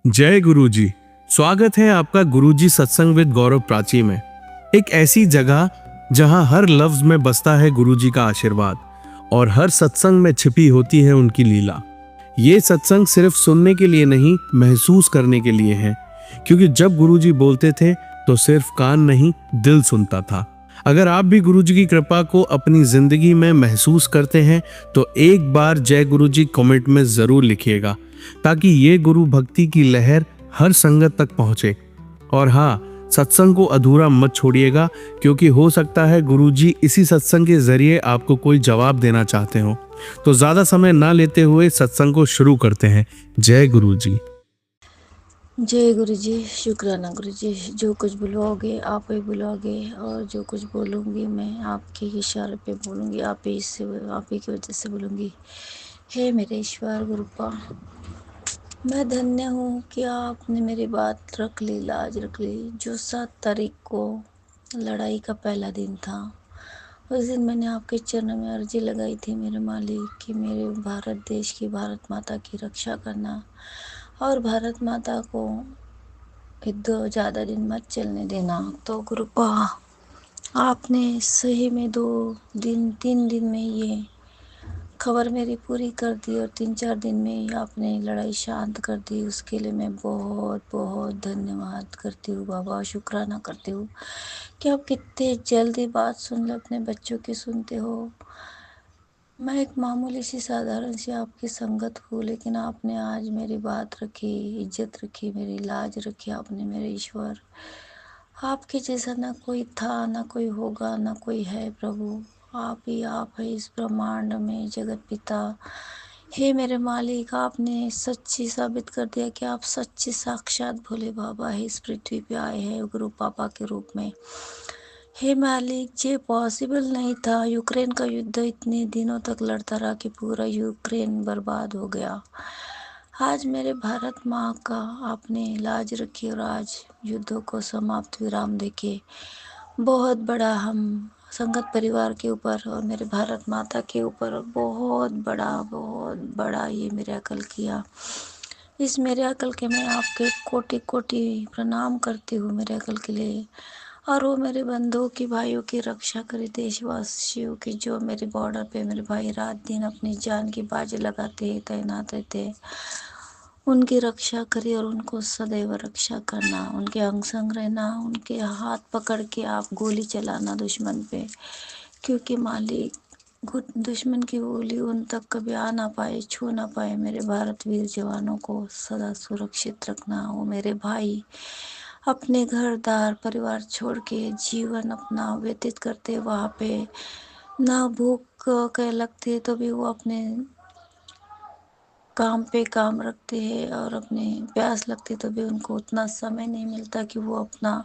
जय गुरुजी। स्वागत है आपका गुरुजी सत्संग विद गौरव प्राची में। एक ऐसी जगह जहां हर लफ्ज में बसता है गुरुजी का आशीर्वाद और हर सत्संग में छिपी होती है उनकी लीला। ये सत्संग सिर्फ सुनने के लिए नहीं, महसूस करने के लिए है, क्योंकि जब गुरुजी बोलते थे तो सिर्फ कान नहीं, दिल सुनता था। अगर आप भी गुरुजी की कृपा को अपनी जिंदगी में महसूस करते हैं तो एक बार जय गुरुजी कमेंट में जरूर लिखिएगा, ताकि ये गुरु भक्ति की लहर हर संगत तक पहुंचे। और हाँ, सत्संग को अधूरा मत छोड़िएगा, क्योंकि हो सकता है गुरुजी इसी सत्संग के जरिए आपको कोई जवाब देना चाहते हो। तो ज्यादा समय ना लेते हुए सत्संग को शुरू करते हैं। जय गुरुजी। जय गुरु जी। शुक्राना गुरु जी। जो कुछ बुलवाओगे आप ही बुलवाओगे, और जो कुछ बोलूँगी मैं आपके इशारे पे बोलूँगी, आप ही की वजह से बोलूँगी। हे मेरे ईश्वर गुरुपा, मैं धन्य हूँ कि आपने मेरी बात रख ली, लाज रख ली। जो 7 तारीख को लड़ाई का पहला दिन था, उस दिन मैंने आपके चरणों में अर्जी लगाई थी मेरे मालिक कि मेरे भारत देश की, भारत माता की रक्षा करना, और भारत माता को युद्ध ज़्यादा दिन मत चलने देना। तो कृपा आपने सही में 2 दिन 3 दिन में ये खबर मेरी पूरी कर दी, और 3 4 दिन में ही आपने लड़ाई शांत कर दी। उसके लिए मैं बहुत बहुत धन्यवाद करती हूँ बाबा, शुक्राना करती हूँ कि आप कितने जल्दी बात सुन ले अपने बच्चों की सुनते हो। मैं एक मामूली सी साधारण सी आपकी संगत हूँ, लेकिन आपने आज मेरी बात रखी, इज्जत रखी, मेरी लाज रखी आपने मेरे ईश्वर। आपके जैसा ना कोई था, ना कोई होगा, ना कोई है प्रभु। आप ही आप है इस ब्रह्मांड में, जगत पिता। हे मेरे मालिक, आपने सच्ची साबित कर दिया कि आप सच्चे साक्षात भोले बाबा है, इस पृथ्वी पे आए हैं गुरु पापा के रूप में। हे मालिक, ये पॉसिबल नहीं था। यूक्रेन का युद्ध इतने दिनों तक लड़ता रहा कि पूरा यूक्रेन बर्बाद हो गया। आज मेरे भारत माँ का आपने लाज रखी, और आज युद्धों को समाप्त विराम देके बहुत बड़ा हम संगत परिवार के ऊपर और मेरे भारत माता के ऊपर बहुत बड़ा ये मिरेकल किया। इस मिरेकल के मैं आपके कोटि कोटि प्रणाम करती हूँ मिरेकल के लिए। और वो मेरे बंधुओं की, भाइयों की रक्षा करे, देशवासियों की, जो मेरे बॉर्डर पे मेरे भाई रात दिन अपनी जान की बाजी लगाते हैं, तैनात रहते हैं, उनकी रक्षा करिए और उनको सदैव रक्षा करना, उनके अंग संग रहना, उनके हाथ पकड़ के आप गोली चलाना दुश्मन पे, क्योंकि मालिक दुश्मन की गोली उन तक कभी आ ना पाए, छू ना पाए। मेरे भारत वीर जवानों को सदा सुरक्षित रखना। वो मेरे भाई अपने घर दार परिवार छोड़ के जीवन अपना व्यतीत करते वहाँ पे, ना भूख के लगती है तो भी वो अपने काम पे काम रखते हैं, और अपने प्यास लगती तो भी उनको उतना समय नहीं मिलता कि वो अपना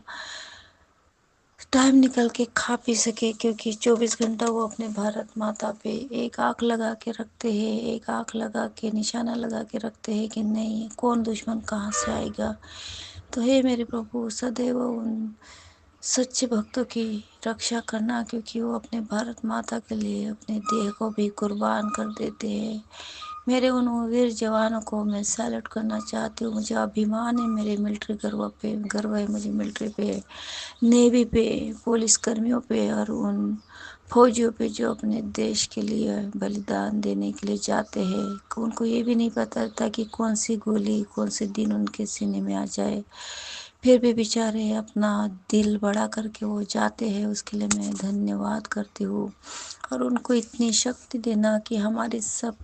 टाइम निकल के खा पी सके, क्योंकि 24 घंटा वो अपने भारत माता पे एक आँख लगा के रखते हैं, एक आँख लगा के निशाना लगा के रखते हैं कि नहीं कौन दुश्मन कहाँ से आएगा। तो हे मेरे प्रभु, सदैव उन सच्चे भक्तों की रक्षा करना, क्योंकि वो अपने भारत माता के लिए अपने देह को भी कुर्बान कर देते हैं। मेरे उन वीर जवानों को मैं सैल्यूट करना चाहती हूँ। मुझे अभिमान है मेरे मिलिट्री गर्व पे, गर्व है मुझे मिलिट्री पे, नेवी पे, पुलिस कर्मियों पे, और उन फौजियों पे जो अपने देश के लिए बलिदान देने के लिए जाते हैं। उनको ये भी नहीं पता था कि कौन सी गोली कौन से दिन उनके सीने में आ जाए, फिर भी बेचारे अपना दिल बड़ा करके वो जाते हैं। उसके लिए मैं धन्यवाद करती हूँ। और उनको इतनी शक्ति देना कि हमारी सब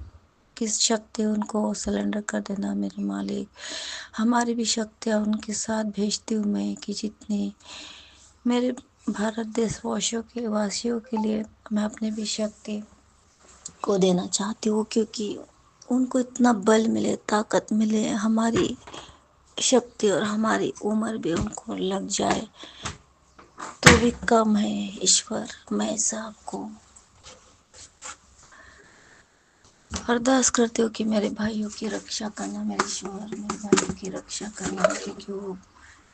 किस शक्ति उनको सिलेंडर कर देना मेरे मालिक। हमारी भी शक्तियाँ उनके साथ भेजती हूँ मैं, कि जितनी मेरे भारत देशवासियों के लिए मैं अपनी भी शक्ति को देना चाहती हूँ, क्योंकि उनको इतना बल मिले, ताकत मिले। हमारी शक्ति और हमारी उम्र भी उनको लग जाए तो भी कम है ईश्वर। मैं सबको अरदास करती हूँ कि मेरे भाइयों की रक्षा करना मेरे ईश्वर, मेरे भाइयों की रक्षा करना, क्योंकि वो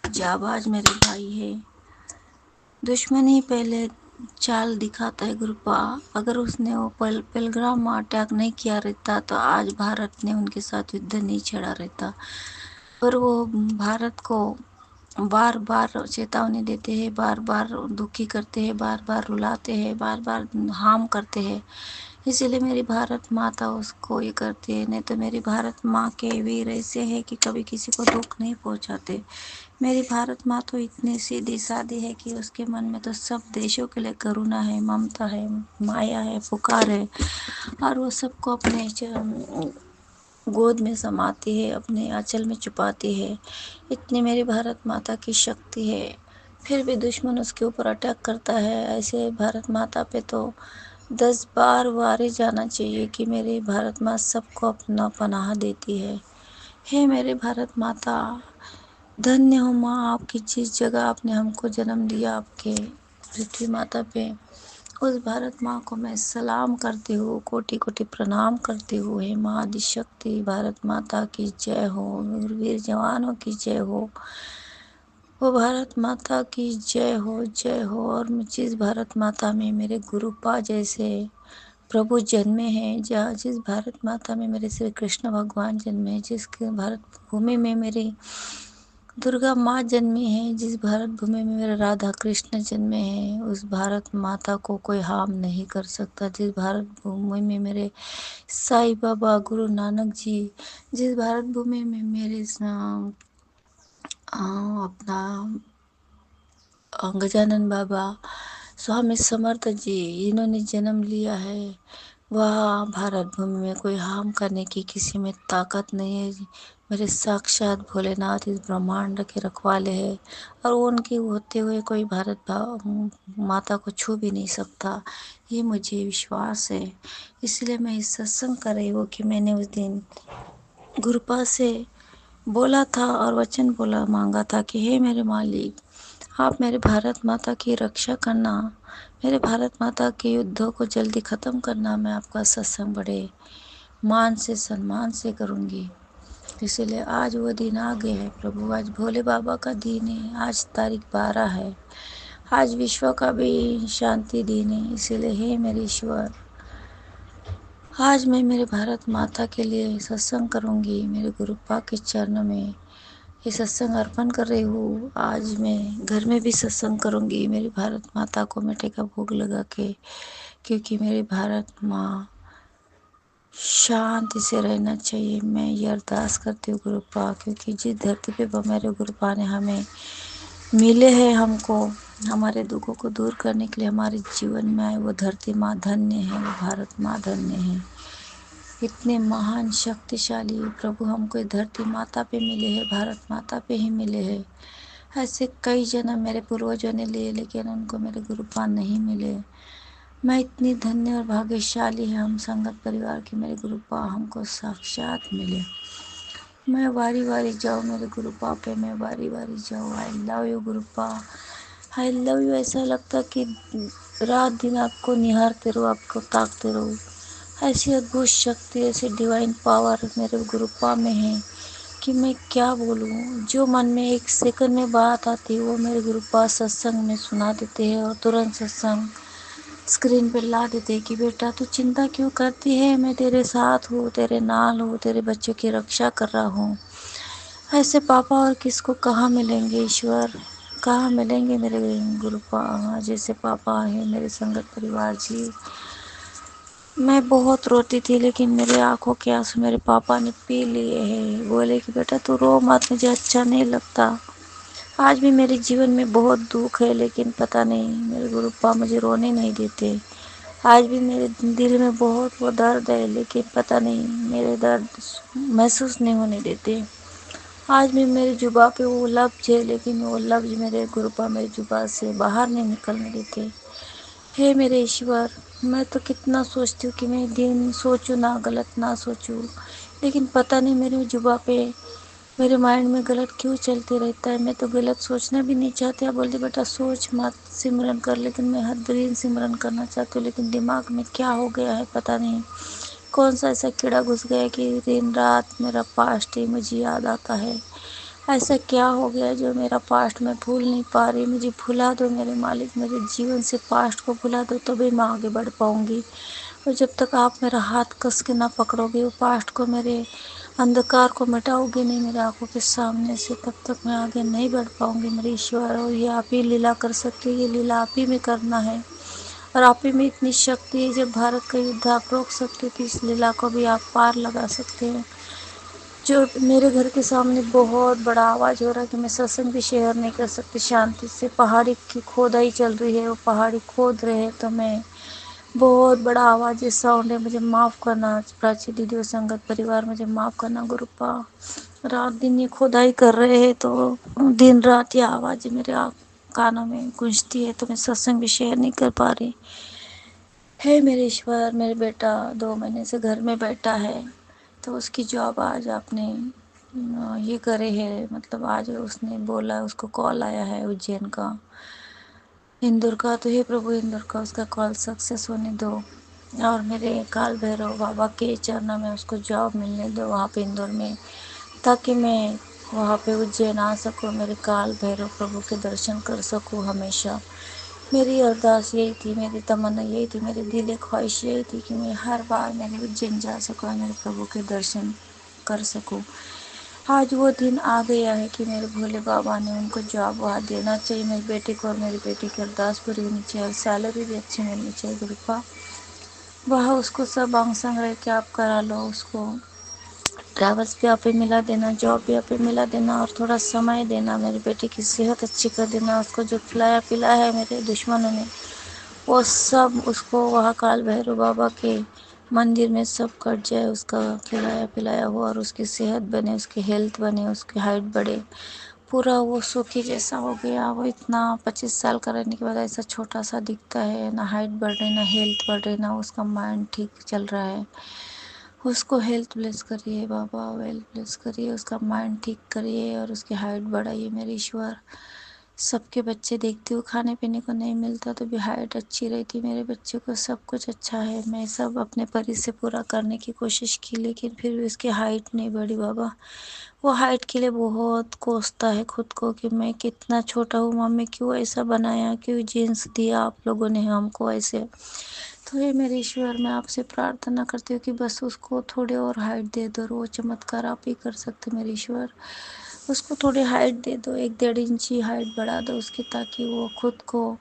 जाबाज मेरे भाई है। दुश्मन ही पहले चाल दिखाता है गुरुपा। अगर उसने वो पहलगाम अटैक नहीं किया रहता तो आज भारत ने उनके साथ युद्ध नहीं छेड़ा रहता। पर वो भारत को बार बार चेतावनी देते हैं, बार बार दुखी करते हैं, बार बार रुलाते हैं, बार बार हार्म करते हैं। इसीलिए मेरी भारत माता उसको ये करती है। नहीं तो मेरी भारत माँ के वीर ऐसे हैं कि कभी किसी को दुख नहीं पहुँचाते। मेरी भारत माँ तो इतनी सीधी सादी है कि उसके मन में तो सब देशों के लिए करुणा है, ममता है, माया है, पुकार है, और वो सबको अपने गोद में समाती है, अपने आंचल में छुपाती है। इतनी मेरी भारत माता की शक्ति है। फिर भी दुश्मन उसके ऊपर अटैक करता है। ऐसे भारत माता पे तो 10 बार वारे जाना चाहिए कि मेरी भारत माँ सबको अपना पनाह देती है। हे मेरे भारत माता, धन्य हो माँ, आपकी जिस जगह आपने हमको जन्म दिया, आपके पृथ्वी माता पे, उस भारत माँ को मैं सलाम करती हूँ, कोटि कोटि प्रणाम करती हूँ। हे माँ आदिशक्ति, भारत माता की जय हो, वीर जवानों की जय हो, वो भारत माता की जय हो, जय हो। और जिस भारत माता में मेरे गुरुपा जैसे प्रभु जन्मे हैं, जहाँ जिस भारत माता में मेरे श्री कृष्ण भगवान जन्मे हैं, जिस भारत भूमि में मेरी दुर्गा माँ जन्मी है, जिस भारत भूमि में मेरे राधा कृष्ण जन्मे हैं, उस भारत माता को कोई हार्म नहीं कर सकता। जिस भारत भूमि में मेरे साईं बाबा गुरु नानक जी, जिस भारत भूमि में मेरे अपना गजानन बाबा, स्वामी समर्थ जी, इन्होंने जन्म लिया है, वह भारत भूमि में कोई हार्म करने की किसी में ताकत नहीं है। मेरे साक्षात भोलेनाथ इस ब्रह्मांड के रखवाले हैं, और उनके होते हुए कोई भारत माता को छू भी नहीं सकता, ये मुझे विश्वास है। इसलिए मैं इस सत्संग कर रही हूँ कि मैंने उस दिन गुरुपा से बोला था और वचन बोला मांगा था कि हे मेरे मालिक, आप मेरे भारत माता की रक्षा करना, मेरे भारत माता के युद्धों को जल्दी ख़त्म करना। मैं आपका सत्संग बड़े मान से सम्मान से करूँगी। इसीलिए आज वो दिन आ गए हैं प्रभु, आज भोले बाबा का दिन है, आज तारीख 12 है, आज विश्व का भी शांति दिन है। इसीलिए हे मेरे ईश्वर, आज मैं मेरे भारत माता के लिए सत्संग करूँगी, मेरे गुरुपा के चरणों में ये सत्संग अर्पण कर रही हूँ। आज मैं घर में भी सत्संग करूँगी, मेरी भारत माता को मिठाई का भोग लगा के, क्योंकि मेरी भारत माँ शांति से रहना चाहिए। मैं ये अरदास करती हूँ गुरुपा, क्योंकि जिस धरती पे मेरे गुरुपा ने हमें मिले हैं, हमको हमारे दुखों को दूर करने के लिए हमारे जीवन में आए, वो धरती माँ धन्य है, वो भारत माँ धन्य है। इतने महान शक्तिशाली प्रभु हमको धरती माता पे मिले हैं, भारत माता पे ही मिले हैं। ऐसे कई जन्म मेरे पूर्वजों ने लिए, लेकिन उनको मेरे गुरुपा नहीं मिले। मैं इतनी धन्य और भाग्यशाली है हम संगत परिवार के, मेरे गुरुपा हमको साक्षात मिले। मैं वारी वारी जाऊँ मेरे गुरुपा पे, मैं वारी वारी जाऊँ। I love you गुरुपा, I love you. ऐसा लगता कि रात दिन आपको निहारते रहो, आपको ताकते रहो। ऐसी अद्भुत शक्ति, ऐसी डिवाइन पावर मेरे गुरुपा में है कि मैं क्या बोलूँ। जो मन में एक सेकंड में बात आती है, वो मेरे गुरुपा सत्संग में सुना देते हैं, और तुरंत सत्संग स्क्रीन पे ला देते हैं कि बेटा तू चिंता क्यों करती है, मैं तेरे साथ हूँ, तेरे नाल हूँ, तेरे बच्चों की रक्षा कर रहा हूँ। ऐसे पापा और किसको कहाँ मिलेंगे ईश्वर, कहाँ मिलेंगे मेरे गुरुपा जैसे पापा हैं मेरे संगत परिवार जी। मैं बहुत रोती थी, लेकिन मेरे आंखों के आंसू मेरे पापा ने पी लिए हैं। बोले कि बेटा तू रो मत, मुझे अच्छा नहीं लगता। आज भी मेरे जीवन में बहुत दुख है, लेकिन पता नहीं मेरे गुरुपा मुझे रोने नहीं देते। आज भी मेरे दिल में बहुत वो दर्द है, लेकिन पता नहीं मेरे दर्द महसूस नहीं होने देते। आज भी मेरी जुबा पे वो लफ्ज है, लेकिन वो लफ्ज मेरे गुरुपा मेरी जुबा से बाहर नहीं निकलने देते। हे मेरे ईश्वर, मैं तो कितना सोचती हूँ कि मैं दिन सोचूं ना, गलत ना सोचूं, लेकिन पता नहीं मेरी जुबा पे मेरे माइंड में गलत क्यों चलते रहता है। मैं तो गलत सोचना भी नहीं चाहती। आप बोलते बेटा सोच मत, सिमरन कर, लेकिन मैं हर दिन सिमरन करना चाहती हूँ, लेकिन दिमाग में क्या हो गया है पता नहीं। कौन सा ऐसा कीड़ा घुस गया कि दिन रात मेरा पास्ट ही मुझे याद आता है। ऐसा क्या हो गया जो मेरा पास्ट मैं भूल नहीं पा रही। मुझे भुला दो मेरे मालिक, मेरे जीवन से पास्ट को भुला दो, तभी मैं आगे बढ़ पाऊँगी। और जब तक आप मेरा हाथ कस के ना पकड़ोगे, वो पास्ट को मेरे अंधकार को मिटाओगे नहीं मेरी आंखों के सामने से, तब तक मैं आगे नहीं बढ़ पाऊंगी मेरे ईश्वर। और ये आप ही लीला कर सकते हो, ये लीला आप ही में करना है। और आप ही में इतनी शक्ति है, जब भारत का युद्ध आप रोक सकते हो तो इस लीला को भी आप पार लगा सकते हैं। जो मेरे घर के सामने बहुत बड़ा आवाज़ हो रहा है कि मैं सत्संग भी शेयर नहीं कर सकती शांति से। पहाड़ी की खोदाई चल रही है, वो पहाड़ी खोद रहे हैं, तो मैं बहुत बड़ा आवाज़ है, साउंड है, मुझे माफ़ करना प्राची दीदी और संगत परिवार, मुझे माफ़ करना गुरुपा। रात दिन ये खोदाई कर रहे हैं, तो दिन रात ये आवाज़ मेरे कानों में गूंजती है, तो मैं सत्संग भी शेयर नहीं कर पा रही। हे मेरे ईश्वर, मेरे बेटा 2 महीने से घर में बैठा है, तो उसकी जॉब आज आपने ये करे है, मतलब आज उसने बोला, उसको कॉल आया है उज्जैन का, इंदौर का। तो हे प्रभु इंदौर का उसका कॉल सक्सेस होने दो, और मेरे काल भैरव बाबा के चरणों में उसको जॉब मिलने दो वहाँ पे इंदौर में, ताकि मैं वहाँ पे उज्जैन आ सकूँ, मेरे काल भैरव प्रभु के दर्शन कर सकूँ हमेशा। मेरी अरदास यही थी, मेरी तमन्ना यही थी, मेरी दिल ख्वाहिश यही थी कि मैं हर बार मेरे उज्जैन जा सकूँ, मेरे प्रभु के दर्शन कर सकूँ। आज वो दिन आ गया है कि मेरे भोले बाबा ने उनको जॉब वहाँ देना चाहिए मेरी बेटी को, और मेरी बेटी की अरदास पूरी होनी चाहिए, और सैलरी भी अच्छी मिलनी चाहिए गुरुपा। वह उसको सब अंग संग रह के आप करा लो, उसको ट्रैवल्स भी आप ही मिला देना, जॉब भी आप ही मिला देना, और थोड़ा समय देना, मेरी बेटी की सेहत अच्छी कर देना। उसको जो खिलाया पिलाया है मेरे दुश्मनों ने, वो सब उसको वहाँ काल भैरव बाबा के मंदिर में सब कट जाए, उसका खिलाया पिलाया हो, और उसकी सेहत बने, उसकी हेल्थ बने, उसकी हाइट बढ़े। पूरा वो सुखी जैसा हो गया। वो इतना 25 साल का रहने के बाद ऐसा छोटा सा दिखता है, ना हाइट बढ़ रही, ना हेल्थ बढ़ रही, ना उसका माइंड ठीक चल रहा है। उसको हेल्थ ब्लेस करिए बाबा, वेल्थ ब्लेस करिए, उसका माइंड ठीक करिए, और उसकी हाइट बढ़ाइए मेरे ईश्वर। सबके बच्चे देखती हूँ खाने पीने को नहीं मिलता तो भी हाइट अच्छी रहती, मेरे बच्चे को सब कुछ अच्छा है। मैं सब अपने परी से पूरा करने की कोशिश की, लेकिन फिर भी उसकी हाइट नहीं बढ़ी बाबा। वो हाइट के लिए बहुत कोसता है खुद को कि मैं कितना छोटा हूँ, मम्मी क्यों ऐसा बनाया, क्यों जीन्स दिया आप लोगों ने हमको ऐसे। तो ये मेरे ईश्वर, मैं आपसे प्रार्थना करती हूँ कि बस उसको थोड़े और हाइट दे दो, और वो चमत्कार आप ही कर सकते मेरे ईश्वर। उसको थोड़ी हाइट दे दो, 1-1.5 इंची हाइट बढ़ा दो उसकी, ताकि वो खुद को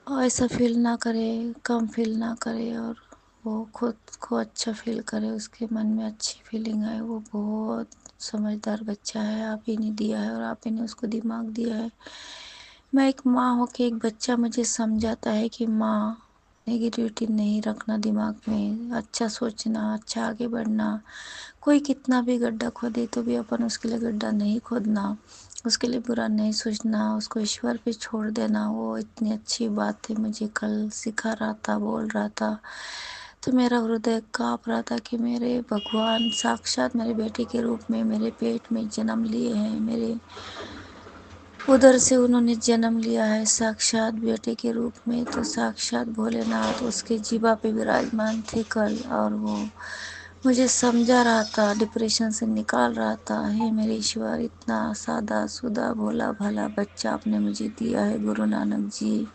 ऐसा फील ना करे, कम फील ना करे, और वो खुद को अच्छा फील करे, उसके मन में अच्छी फीलिंग आए। वो बहुत समझदार बच्चा है, आप ही ने दिया है, और आप ही ने उसको दिमाग दिया है। मैं एक माँ होके, एक बच्चा मुझे समझाता है कि माँ, नेगेटिविटी नहीं रखना दिमाग में, अच्छा सोचना, अच्छा आगे बढ़ना। कोई कितना भी गड्ढा खोदे तो भी अपन उसके लिए गड्ढा नहीं खोदना, उसके लिए बुरा नहीं सोचना, उसको ईश्वर पे छोड़ देना। वो इतनी अच्छी बात है, मुझे कल सिखा रहा था, बोल रहा था, तो मेरा हृदय काँप रहा था कि मेरे भगवान साक्षात मेरे बेटे के रूप में मेरे पेट में जन्म लिए हैं, मेरे उधर से उन्होंने जन्म लिया है साक्षात बेटे के रूप में। तो साक्षात भोलेनाथ उसके जीवा पे विराजमान थे कल, और वो मुझे समझा रहा था, डिप्रेशन से निकाल रहा था। हे मेरे ईश्वर, इतना सादा सुदा भोला भाला बच्चा आपने मुझे दिया है गुरु नानक जी।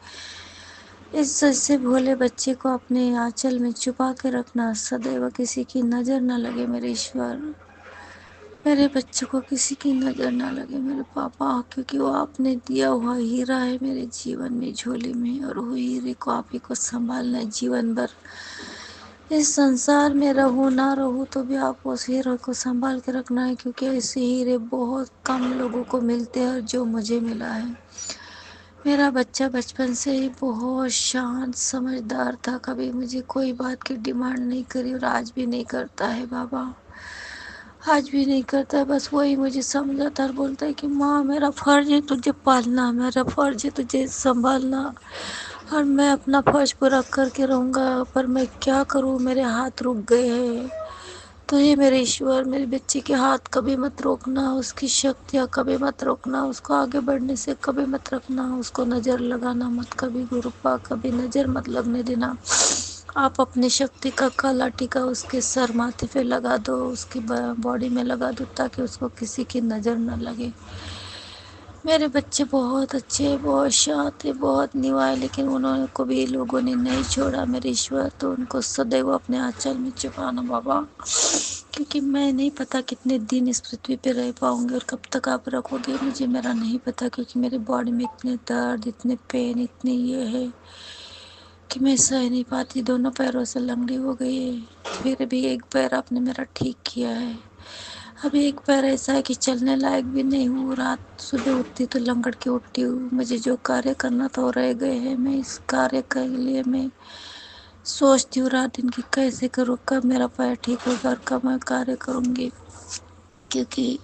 इस जैसे भोले बच्चे को अपने आंचल में छुपा के रखना, सदैव किसी की नज़र न लगे मेरे ईश्वर। मेरे बच्चे को किसी की नज़र ना लगे मेरे पापा, क्योंकि वो आपने दिया हुआ हीरा है मेरे जीवन में झोले में, और वो हीरे को आप ही को संभालना है जीवन भर। इस संसार में रहूँ ना रहूँ तो भी आप उस हीरे को संभाल के रखना है, क्योंकि ऐसे हीरे बहुत कम लोगों को मिलते हैं जो मुझे मिला है। मेरा बच्चा बचपन से ही बहुत शांत समझदार था, कभी मुझे कोई बात की डिमांड नहीं करी, और आज भी नहीं करता है बाबा, आज भी नहीं करता है। बस वही मुझे समझाता और बोलता है कि माँ, मेरा फ़र्ज़ है तुझे पालना, मेरा फ़र्ज़ है तुझे संभालना, और मैं अपना फ़र्ज़ पूरा करके रहूँगा, पर मैं क्या करूँ, मेरे हाथ रुक गए हैं। तो ये मेरे ईश्वर, मेरे बच्चे के हाथ कभी मत रोकना, उसकी शक्तियाँ कभी मत रोकना, उसको आगे बढ़ने से कभी मत रखना, उसको नज़र लगाना मत कभी गुरुपा, कभी नज़र मत लगने देना। आप अपनी शक्ति का काला टीका उसके सर माथे पे लगा दो, उसकी बॉडी में लगा दो, ताकि उसको किसी की नज़र न लगे। मेरे बच्चे बहुत अच्छे हैं, बहुत शांत है, बहुत निवाए, लेकिन उन्होंने को भी लोगों ने नहीं छोड़ा मेरे ईश्वर, तो उनको सदैव अपने आंचल में छुपाना बाबा, क्योंकि मैं नहीं पता कितने दिन इस पृथ्वी पे रह पाऊंगी और कब तक आप रखोगे मुझे, मेरा नहीं पता, क्योंकि मेरी बॉडी में इतने दर्द, इतने पेन, इतने ये है कि मैं सह नहीं पाती, दोनों पैरों से लंगड़ी हो गई है। फिर भी एक पैर आपने मेरा ठीक किया है। अभी एक पैर ऐसा है कि चलने लायक भी नहीं हूँ, रात सुबह उठती तो लंगड़ के उठती हूँ। मुझे जो कार्य करना था वो रह गए हैं, मैं इस कार्य के लिए मैं सोचती हूँ रात दिन की कैसे करूँ, कब मेरा पैर ठीक होगा और कब मैं कार्य करूँगी, क्योंकि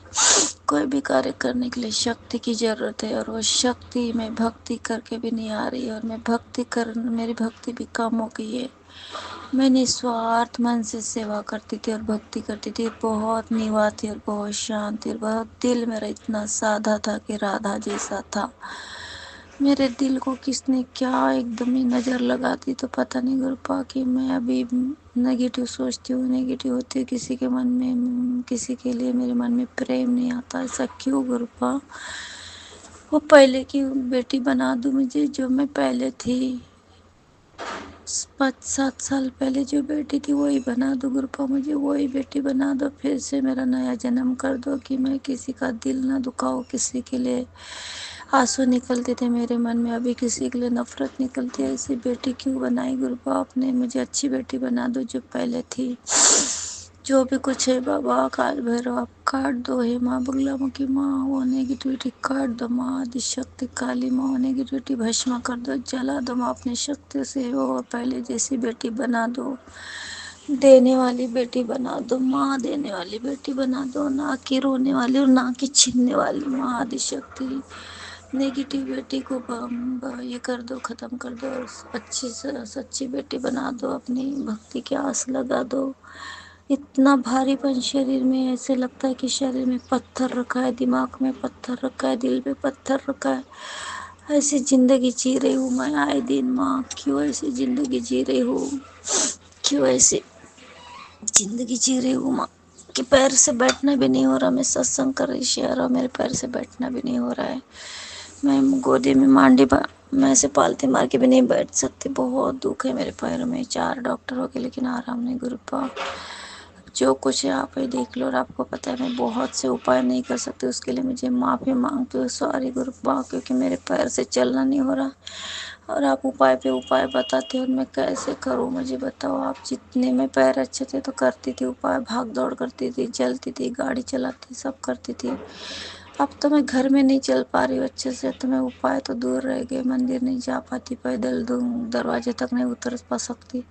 कोई भी कार्य करने के लिए शक्ति की ज़रूरत है, और वो शक्ति मैं भक्ति करके भी नहीं आ रही, और मैं भक्ति कर मेरी भक्ति भी कम हो गई है। मैं निस्वार्थ मन से सेवा करती थी और भक्ति करती थी, बहुत निवा थी और बहुत शांत थी, और बहुत दिल मेरा इतना साधा था कि राधा जैसा था। मेरे दिल को किसने क्या एकदम ही नज़र लगा दी, तो पता नहीं गुरुपा कि मैं अभी नेगेटिव सोचती हूँ, नेगेटिव होती हूँ, किसी के मन में, किसी के लिए मेरे मन में प्रेम नहीं आता। ऐसा क्यों गुरुपा? वो पहले की बेटी बना दो मुझे, जो मैं पहले थी, 5-7 साल पहले जो बेटी थी वही बना दो गुरुपा, मुझे वही बेटी बना दो, फिर से मेरा नया जन्म कर दो, कि मैं किसी का दिल ना दुखाऊं। किसी के लिए आंसू निकलते थे मेरे मन में, अभी किसी के लिए नफरत निकलती है। ऐसी बेटी क्यों बनाई गुरुपा आपने? मुझे अच्छी बेटी बना दो जो पहले थी। जो भी कुछ है बाबा काल भैरव आप काट दो, हे माँ बगला मुँह की माँ वो नेगेटिविटी काट दो, माँ आदिशक्ति काली माँ वो नेगेटिविटी भस्म कर दो, जला दो माँ अपनी शक्ति से, वो पहले जैसी बेटी बना दो, देने वाली बेटी बना दो माँ, देने वाली बेटी बना दो, ना कि रोने वाली और ना कि छीनने वाली माँ आदिशक्ति। नेगेटिव बेटी को ये कर दो, ख़त्म कर दो, और अच्छी से सच्ची बेटी बना दो, अपनी भक्ति की आस लगा दो। इतना भारीपन शरीर में, ऐसे लगता है कि शरीर में पत्थर रखा है, दिमाग में पत्थर रखा है, दिल पे पत्थर रखा है। ऐसी ज़िंदगी जी रही हूँ मैं आए दिन माँ, क्यों ऐसी ज़िंदगी जी रही हूँ, क्यों ऐसी ज़िंदगी जी रही हूँ माँ, कि पैर से बैठना भी नहीं हो रहा। मैं सत्संग कर रही शेयर, और मेरे पैर से बैठना भी नहीं हो रहा है। मैं गोदी में मैं ऐसे पालती मार के भी नहीं बैठ सकती, बहुत दुख है मेरे पैरों में। 4 डॉक्टर हो गए लेकिन आराम नहीं गुरुपा। जो कुछ है आप ही देख लो, और आपको पता है मैं बहुत से उपाय नहीं कर सकती, उसके लिए मुझे माफ़ी मांगती हूँ, सॉरी गुरुपा, क्योंकि मेरे पैर से चलना नहीं हो रहा, और आप उपाय पे उपाय बताते हो, और मैं कैसे करूँ मुझे बताओ आप। जितने में पैर अच्छे थे तो करती थी उपाय, भाग दौड़ करती थी, चलती थी, गाड़ी चलाती, सब करती थी। अब तो मैं घर में नहीं चल पा रही हूँ अच्छे से, तो मैं उपाय तो दूर रह गए, मंदिर नहीं जा पाती, पैदल दरवाजे तक नहीं उतर पा सकती।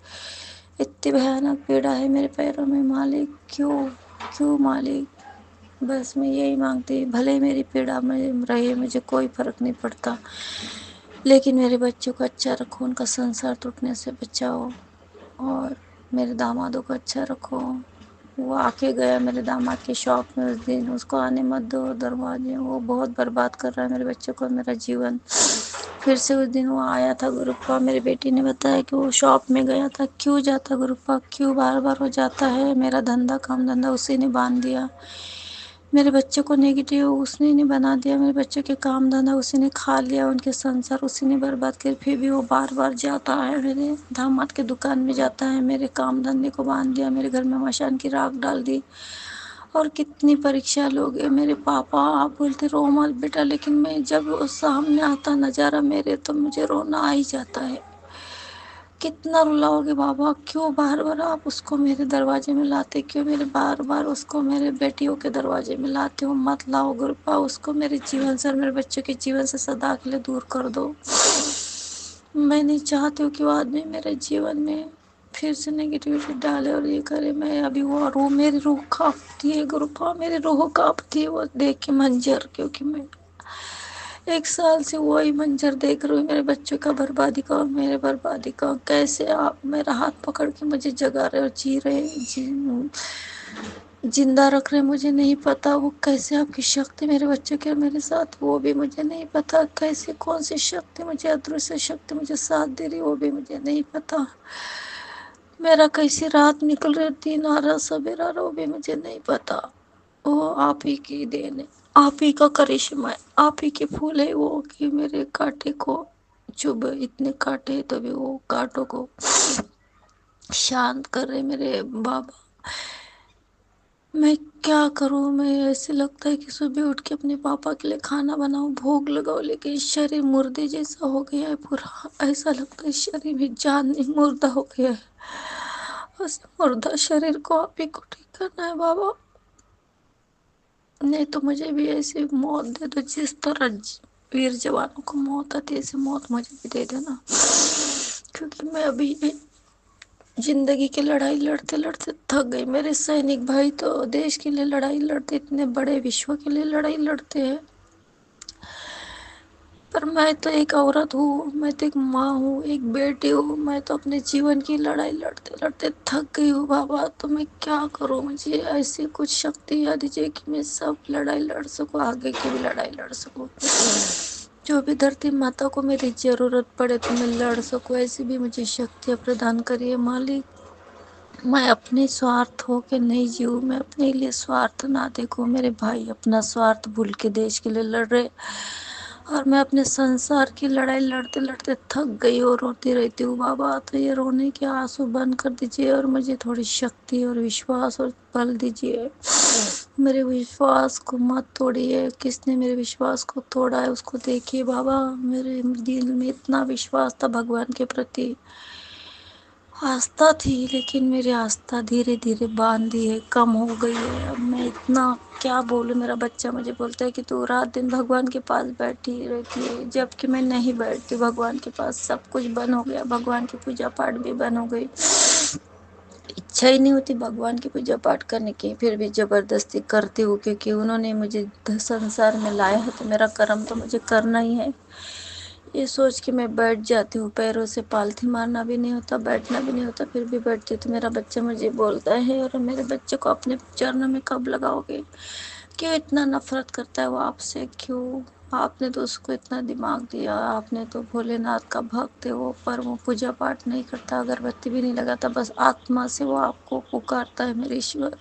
इतनी भयानक पीड़ा है मेरे पैरों में मालिक, क्यों, क्यों मालिक? बस मैं यही मांगती, भले ही मेरी पीड़ा में रहे, मुझे कोई फ़र्क नहीं पड़ता, लेकिन मेरे बच्चों को अच्छा रखो, उनका संसार टूटने से बचाओ, और मेरे दामादों को अच्छा रखो। वो आके गया मेरे दामाद के शॉप में उस दिन, उसको आने मत दो दरवाजे, वो बहुत बर्बाद कर रहा है मेरे बच्चों को, मेरा जीवन। फिर से उस दिन वो आया था गुरुपा, मेरी बेटी ने बताया कि वो शॉप में गया था। क्यों जाता गुरुपा, क्यों बार बार वो जाता है? मेरा धंधा काम धंधा उसी ने बांध दिया, मेरे बच्चों को नेगेटिव उसने नहीं बना दिया, मेरे बच्चों के काम धंधा उसी ने खा लिया, उनके संसार उसी ने बर्बाद कर, फिर भी वो बार बार जाता है, मेरे दामाद के दुकान में जाता है, मेरे काम धंधे को बांध दिया, मेरे घर में मशान की राख डाल दी। और कितनी परीक्षा लोगे मेरे पापा, आप बोलते रो मत बेटा, लेकिन मैं जब वो सामने आता नज़ारा मेरे, तो मुझे रोना आ ही जाता है। कितना रुलाओगे बाबा, क्यों बार बार आप उसको मेरे दरवाजे में लाते, क्यों मेरे बार बार उसको मेरे बेटियों के दरवाजे में लाते हो? मत लाओ गुरुपा उसको मेरे जीवन से और मेरे बच्चों के जीवन से सदा के लिए दूर कर दो। मैं नहीं चाहती हूँ कि वो आदमी मेरे जीवन में फिर से नेगेटिविटी डाले और ये करे। मैं अभी वो रूह, मेरी रूह कांपती है गुरुपा, मेरी रूह कांपती है वो देख के मंजर, क्योंकि मैं 1 साल से वही मंजर देख रही हूँ, मेरे बच्चों का बर्बादी का और मेरे बर्बादी का। कैसे आप मेरा हाथ पकड़ के मुझे जगा रहे और जिंदा रख रहे, मुझे नहीं पता वो कैसे आपकी शक्ति मेरे बच्चों के और मेरे साथ, वो भी मुझे नहीं पता। कैसे, कौन सी शक्ति मुझे, अदृश्य शक्ति मुझे साथ दे रही, वो भी मुझे नहीं पता। मेरा कैसी रात निकल रही, दिन आ रहा, सवेरा आ रहा, वो भी मुझे नहीं पता। वो आप ही की देन है, आप ही का करिश्मा है, आप ही के फूल है वो कि मेरे कांटे को चुभ, इतने कांटे तभी वो कांटों को शांत कर रहे मेरे बाबा। मैं क्या करूं, मैं ऐसे लगता है कि सुबह उठ के अपने पापा के लिए खाना बनाऊं, भोग लगाऊं, लेकिन शरीर मुर्दे जैसा हो गया है पूरा। ऐसा लगता है शरीर में जान नहीं, मुर्दा हो गया है। उस मुर्दा शरीर को आप ही को ठीक करना है बाबा। नहीं तो मुझे भी ऐसी मौत दे दो जिस तरह वीर जवानों को मौत आती है, ऐसी मौत मुझे भी दे देना। क्योंकि मैं अभी जिंदगी की लड़ाई लड़ते लड़ते थक गई। मेरे सैनिक भाई तो देश के लिए लड़ाई लड़ते, इतने बड़े विश्व के लिए लड़ाई लड़ते हैं, पर मैं तो एक औरत हूँ, मैं तो एक माँ हूँ, एक बेटी हूँ। मैं तो अपने जीवन की लड़ाई लड़ते लड़ते थक गई हूँ बाबा। तो मैं क्या करूँ, मुझे ऐसी कुछ शक्ति याद दीजिए कि मैं सब लड़ाई लड़ सकूँ, आगे की भी लड़ाई लड़ सकूँ। जो भी धरती माता को मेरी जरूरत पड़े तो मैं लड़ सकूँ, ऐसी भी मुझे शक्तियाँ प्रदान करिए मालिक। मैं अपने स्वार्थ हो के नहीं जीऊँ, मैं अपने लिए स्वार्थ ना देखूँ। मेरे भाई अपना स्वार्थ भूल के देश के लिए लड़ रहे, और मैं अपने संसार की लड़ाई लड़ते लड़ते थक गई और रोती रहती हूँ बाबा। तो ये रोने के आंसू बंद कर दीजिए और मुझे थोड़ी शक्ति और विश्वास और बल दीजिए। मेरे विश्वास को मत तोड़िए, किसने मेरे विश्वास को तोड़ा है उसको देखिए बाबा। मेरे दिल में इतना विश्वास था भगवान के प्रति, आस्था थी, लेकिन मेरी आस्था धीरे धीरे बांधी है, कम हो गई है। अब मैं इतना क्या बोलूं। मेरा बच्चा मुझे बोलता है कि तू रात दिन भगवान के पास बैठी रहती है, जबकि मैं नहीं बैठती भगवान के पास। सब कुछ बंद हो गया, भगवान की पूजा पाठ भी बंद हो गई। इच्छा ही नहीं होती भगवान की पूजा पाठ करने की, फिर भी जबरदस्ती करती हूँ, क्योंकि उन्होंने मुझे संसार में लाया है तो मेरा कर्म तो मुझे करना ही है। ये सोच के मैं बैठ जाती हूँ, पैरों से पालथी मारना भी नहीं होता, बैठना भी नहीं होता, फिर भी बैठती हूँ। तो मेरा बच्चा मुझे बोलता है, और मेरे बच्चे को अपने चरणों में कब लगाओगे, क्यों इतना नफरत करता है वो आपसे, क्यों? आपने तो उसको इतना दिमाग दिया, आपने तो भोलेनाथ का भक्त है वो, पर वो पूजा पाठ नहीं करता, अगरबत्ती भी नहीं लगाता, बस आत्मा से वो आपको पुकारता है मेरे ईश्वर।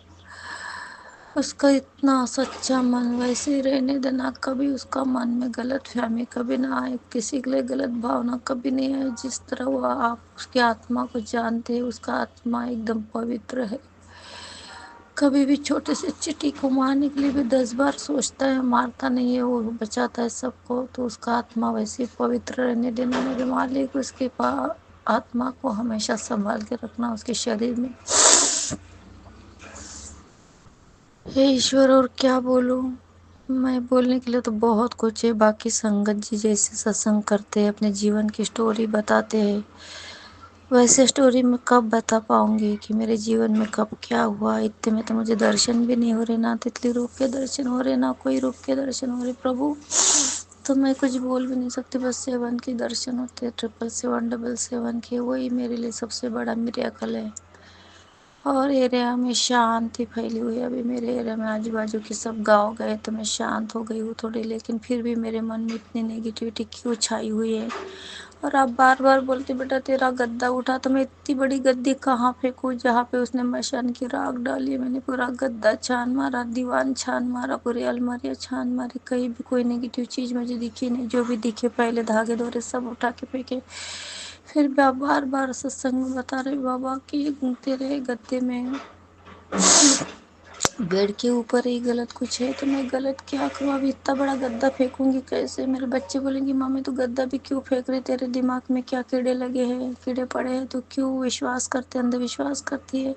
उसका इतना सच्चा मन, वैसे ही रहने देना। कभी उसका मन में गलत फहमी कभी ना आए, किसी के लिए गलत भावना कभी नहीं आए। जिस तरह वो आप उसकी आत्मा को जानते हैं, उसका आत्मा एकदम पवित्र है। कभी भी छोटे से चींटी को मारने के लिए भी 10 बार सोचता है, मारता नहीं है, वो बचाता है सबको। तो उसका आत्मा वैसे ही पवित्र रहने देना मेरे मालिक। उसके आत्मा को हमेशा संभाल के रखना उसके शरीर में। हे ईश्वर, और क्या बोलूं। मैं बोलने के लिए तो बहुत कुछ है। बाकी संगत जी जैसे सत्संग करते हैं, अपने जीवन की स्टोरी बताते हैं, वैसे स्टोरी मैं कब बता पाऊंगी कि मेरे जीवन में कब क्या हुआ। इतने में तो मुझे दर्शन भी नहीं हो रहे, ना तितली रूप के दर्शन हो रहे, ना कोई रूप के दर्शन हो रहे प्रभु। तो मैं कुछ बोल भी नहीं सकती, बस 7 के दर्शन होते, 777 के, वही मेरे लिए सबसे बड़ा मिरेकल है। और एरिया में शांति फैली हुई है। अभी मेरे एरिया में आजू बाजू के सब गांव गए तो मैं शांत हो गई हूँ थोड़ी, लेकिन फिर भी मेरे मन में इतनी नेगेटिविटी क्यों छाई हुई है। और आप बार बार बोलते बेटा तेरा गद्दा उठा, तो मैं इतनी बड़ी गद्दी कहाँ फेंकूँ जहाँ पे उसने मशान की राख डाली है। मैंने पूरा गद्दा छान मारा, दीवान छान मारा, पूरी अलमारियाँ छान मारी, कहीं भी कोई नेगेटिव चीज़ मुझे दिखी नहीं। जो भी दिखे पहले धागे धोरे सब उठा के फेंके। फिर भी आप बार बार सत्संग में बता रहे बाबा कि ये घूमते रहे गद्दे में, बेड के ऊपर ही गलत कुछ है। तो मैं गलत क्या करूँ, अभी इतना बड़ा गद्दा फेंकूंगी कैसे? मेरे बच्चे बोलेंगे मम्मी तू गद्दा भी क्यों फेंक रही, तेरे दिमाग में क्या कीड़े लगे हैं, कीड़े पड़े हैं, तो क्यों विश्वास करते, अंधविश्वास करती है?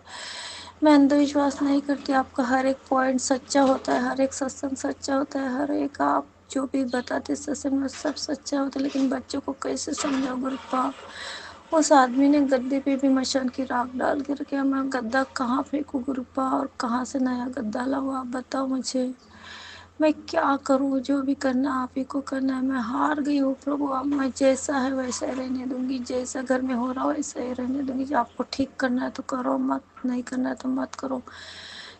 मैं अंधविश्वास नहीं करती, आपका हर एक पॉइंट सच्चा होता है, हर एक सत्संग सच्चा होता है, हर एक आप जो भी बताते सत्संग में सब सच्चा होता है। लेकिन बच्चों को कैसे समझाओ गुरुपा? उस आदमी ने गद्दे पे भी मशान की राख डाल के रखे, मैं गद्दा कहाँ फेंकूं गुरुपा, और कहाँ से नया गद्दा लाऊं? आप बताओ मुझे, मैं क्या करूं? जो भी करना आप ही को करना है। मैं हार गई हूँ प्रभु। अब मैं जैसा है वैसा ही रहने दूंगी, जैसा घर में हो रहा हो वैसा ही रहने दूंगी। आपको ठीक करना है तो करो, मत नहीं करना है तो मत करो।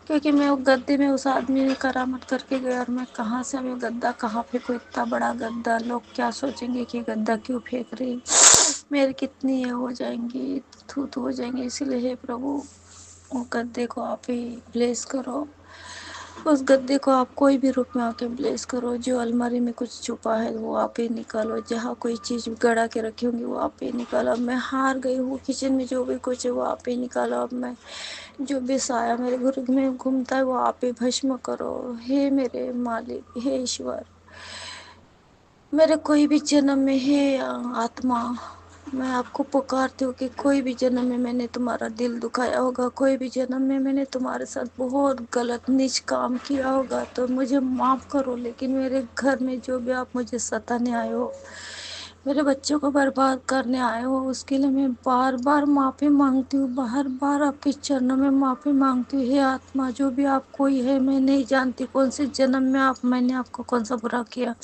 क्योंकि मैं वो गद्दे में उस आदमी ने करामत करके गया, और मैं कहाँ से अभी गद्दा कहाँ फेंकूं? इतना बड़ा गद्दा, लोग क्या सोचेंगे कि गद्दा क्यों फेंक रही। मेरे कितनी ये हो जाएंगी, थू थू हो जाएंगी। इसीलिए हे प्रभु, वो गद्दे को आप ही ब्लेस करो। उस गद्दे को आप कोई भी रूप में आके प्लेस करो, जो अलमारी में कुछ छुपा है वो आप ही निकालो, जहाँ कोई चीज़ गड़ा के रखी होंगी वो आप ही निकालो। अब मैं हार गई हूँ, किचन में जो भी कुछ है वो आप ही निकालो। अब मैं जो भी साया मेरे घर में घूमता है वो आप ही भस्म करो। हे मेरे मालिक, हे ईश्वर, मेरे कोई भी जन्म में है आत्मा, मैं आपको पुकारती हूँ कि कोई भी जन्म में मैंने तुम्हारा दिल दुखाया होगा, कोई भी जन्म में मैंने तुम्हारे साथ बहुत गलत नीच काम किया होगा तो मुझे माफ़ करो। लेकिन मेरे घर में जो भी आप मुझे सताने आए हो, मेरे बच्चों को बर्बाद करने आए हो, उसके लिए मैं बार बार माफ़ी मांगती हूँ, बार बार आपके चरणों में माफ़ी मांगती हूँ। हे आत्मा, जो भी आप कोई है, मैं नहीं जानती कौन से जन्म में मैंने आपको कौन सा बुरा किया,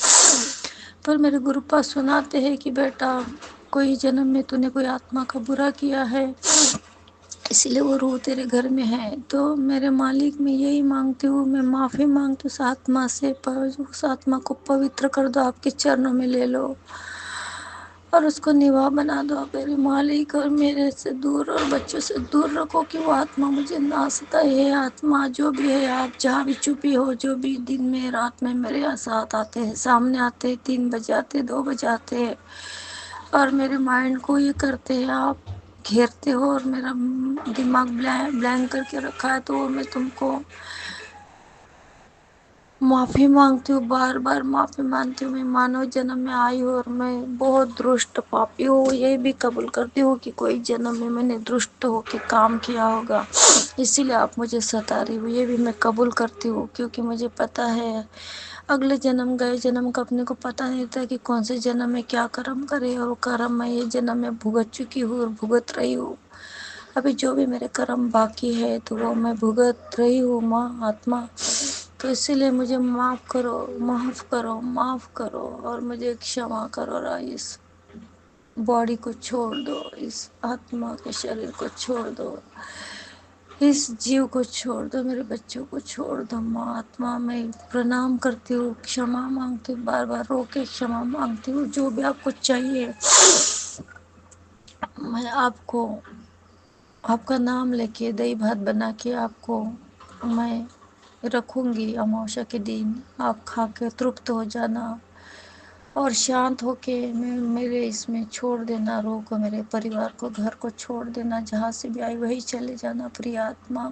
पर मेरे गुरु पास सुनाते हैं कि बेटा, कोई जन्म में तूने कोई आत्मा का बुरा किया है, इसलिए वो रूह तेरे घर में है। तो मेरे मालिक, मैं यही मांगती हूँ, मैं माफ़ी मांगती हूँ उस आत्मा से, पर उस आत्मा को पवित्र कर दो, आपके चरणों में ले लो और उसको निवाह बना दो मेरे मालिक, और मेरे से दूर और बच्चों से दूर रखो कि वो आत्मा मुझे ना सताए। हे आत्मा, जो भी है, आप जहाँ भी छुपी हो, जो भी दिन में रात में मेरे यहाँ साथ आते हैं, सामने आते हैं, 3 बजे आते हैं, 2 बजे आते हैं और मेरे माइंड को ये करते हैं, आप घेरते हो और मेरा दिमाग ब्लैंक करके रखा है। तो मैं तुमको माफ़ी मांगती हूँ, बार बार माफ़ी मांगती हूँ। मैं मानव जन्म में आई हूँ और मैं बहुत दुष्ट पापी हूँ, ये भी कबूल करती हूँ कि कोई जन्म में मैंने दुष्ट होकर काम किया होगा, इसीलिए आप मुझे सता रही हो, ये भी मैं कबूल करती हूँ। क्योंकि मुझे पता है अगले जन्म गए जन्म का अपने को पता नहीं था कि कौन से जन्म में क्या कर्म करे, और कर्म मैं ये जन्म में भुगत चुकी हूँ और भुगत रही हूँ। अभी जो भी मेरे कर्म बाकी है तो वो मैं भुगत रही हूँ माँ आत्मा। तो इसीलिए मुझे माफ़ करो, माफ़ करो, माफ़ करो और मुझे क्षमा करो। और इस बॉडी को छोड़ दो, इस आत्मा के शरीर को छोड़ दो, इस जीव को छोड़ दो, मेरे बच्चों को छोड़ दो माँ आत्मा। मैं प्रणाम करती हूँ, क्षमा मांगती हूँ, बार बार रो के क्षमा मांगती हूँ। जो भी आपको चाहिए मैं आपको, आपका नाम लेके दही भात बना के आपको मैं रखूँगी। अमावस्या के दिन आप खा के तृप्त हो जाना और शांत होके मैं मेरे इसमें छोड़ देना, रोग को, मेरे परिवार को, घर को छोड़ देना, जहाँ से भी आई वही चले जाना। प्रिय आत्मा,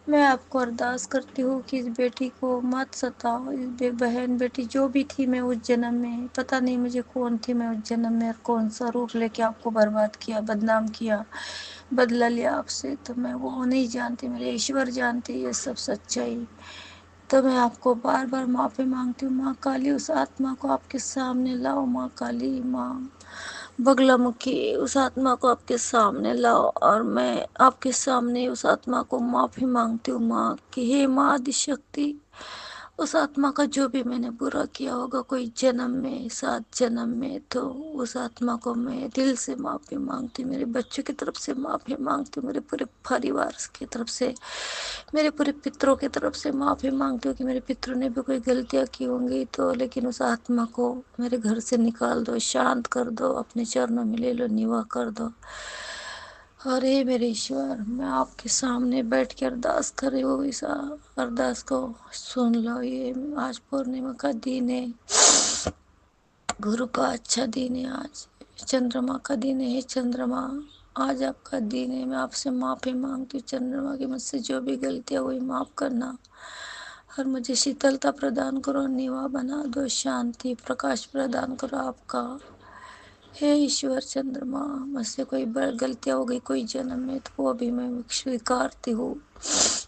मैं आपको अरदास करती हूँ कि इस बेटी को मत सताओ, इस बहन बेटी जो भी थी, मैं उस जन्म में पता नहीं मुझे कौन थी, मैं उस जन्म में कौन सा रूप लेके आपको बर्बाद किया, बदनाम किया, बदला लिया आपसे, तो मैं वो नहीं जानती, मेरे ईश्वर जानते ये सब सच्चाई। तो मैं आपको बार बार माफ़ी मांगती हूँ। माँ काली, उस आत्मा को आपके सामने लाओ, माँ काली, माँ बगलामुखी, उस आत्मा को आपके सामने लाओ और मैं आपके सामने उस आत्मा को माफ़ी मांगती हूँ माँ कि हे माँ आदिशक्ति, उस आत्मा का जो भी मैंने बुरा किया होगा कोई जन्म में, 7 जन्म में, तो उस आत्मा को मैं दिल से माफ़ी मांगती हूँ। मेरे बच्चों की तरफ से माफ़ी मांगती हूँ, मेरे पूरे परिवार की तरफ से, मेरे पूरे पितरों की तरफ से माफ़ी मांगती हूँ कि मेरे पितरों ने भी कोई गलतियाँ की होंगी तो, लेकिन उस आत्मा को मेरे घर से निकाल दो, शांत कर दो, अपने चरणों में ले लो, निवाह कर दो। अरे मेरे ईश्वर, मैं आपके सामने बैठ के अरदास कर रही हूँ, इस अरदास को सुन लो। ये आज पूर्णिमा का दिन है, गुरु का अच्छा दिन है, आज चंद्रमा का दिन है। चंद्रमा, आज आपका दिन है, मैं आपसे माफ़ी मांगती हूँ चंद्रमा की, मुझसे जो भी गलतियाँ हुई माफ़ करना और मुझे शीतलता प्रदान करो, निवाह बना दो, शांति प्रकाश प्रदान करो आपका। हे ईश्वर चंद्रमा, मुझसे कोई गलतियाँ हो गई कोई जन्म में तो वो भी मैं स्वीकारती हूँ।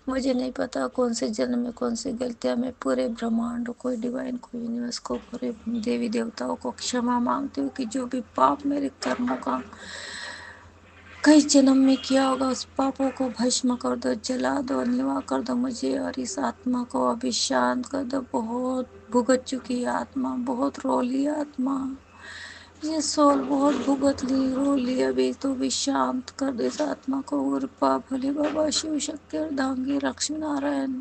मुझे नहीं पता कौन से जन्म में कौन सी गलतियाँ, मैं पूरे ब्रह्मांड को, डिवाइन को, यूनिवर्स को, पूरे देवी देवताओं को क्षमा मांगती हूँ कि जो भी पाप मेरे कर्मों का कई जन्म में किया होगा उस पापों को भस्म कर दो, जला दो, निवाह कर दो मुझे और इस आत्मा को अभी शांत कर दो। बहुत भुगत चुकी है आत्मा, बहुत रो ली आत्मा, ये सोल बहुत भुगत ली, रो ली, अभी तो भी शांत कर दो इस आत्मा को। उर्पा भोले बाबा, शिव शक्ति, अर्धांगी, लक्ष्मी नारायण,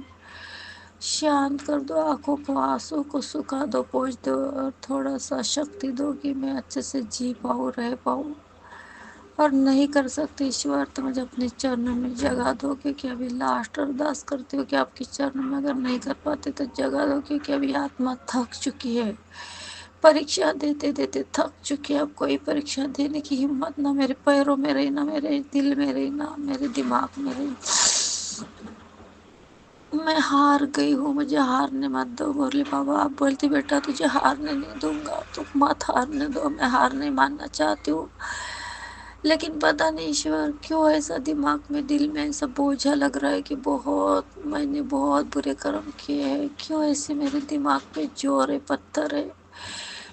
शांत कर दो, आंखों को, आंसू को सुखा दो, पोंछ दो और थोड़ा सा शक्ति दो कि मैं अच्छे से जी पाऊँ, रह पाऊँ। और नहीं कर सकते ईश्वर तो मुझे अपने चरणों में जगा दो, क्योंकि अभी लास्ट अरदास करती हूँ कि आपके चरणों में अगर नहीं कर पाते तो जगा दो, क्योंकि अभी आत्मा थक चुकी है। परीक्षा देते देते थक चुकी है। अब कोई परीक्षा देने की हिम्मत ना मेरे पैरों में रही, ना मेरे दिल में रही, ना मेरे दिमाग में रही। मैं हार गई हूँ, मुझे हारने मत दो। बोले बाबा, आप बोलती बेटा तुझे हारने नहीं दूंगा, तो मत हारने दो। मैं हार नहीं मानना चाहती हूँ, लेकिन पता नहीं ईश्वर क्यों ऐसा दिमाग में, दिल में ऐसा बोझा लग रहा है कि मैंने बहुत बुरे कर्म किए हैं। क्यों ऐसे मेरे दिमाग पे जोर है, पत्थर है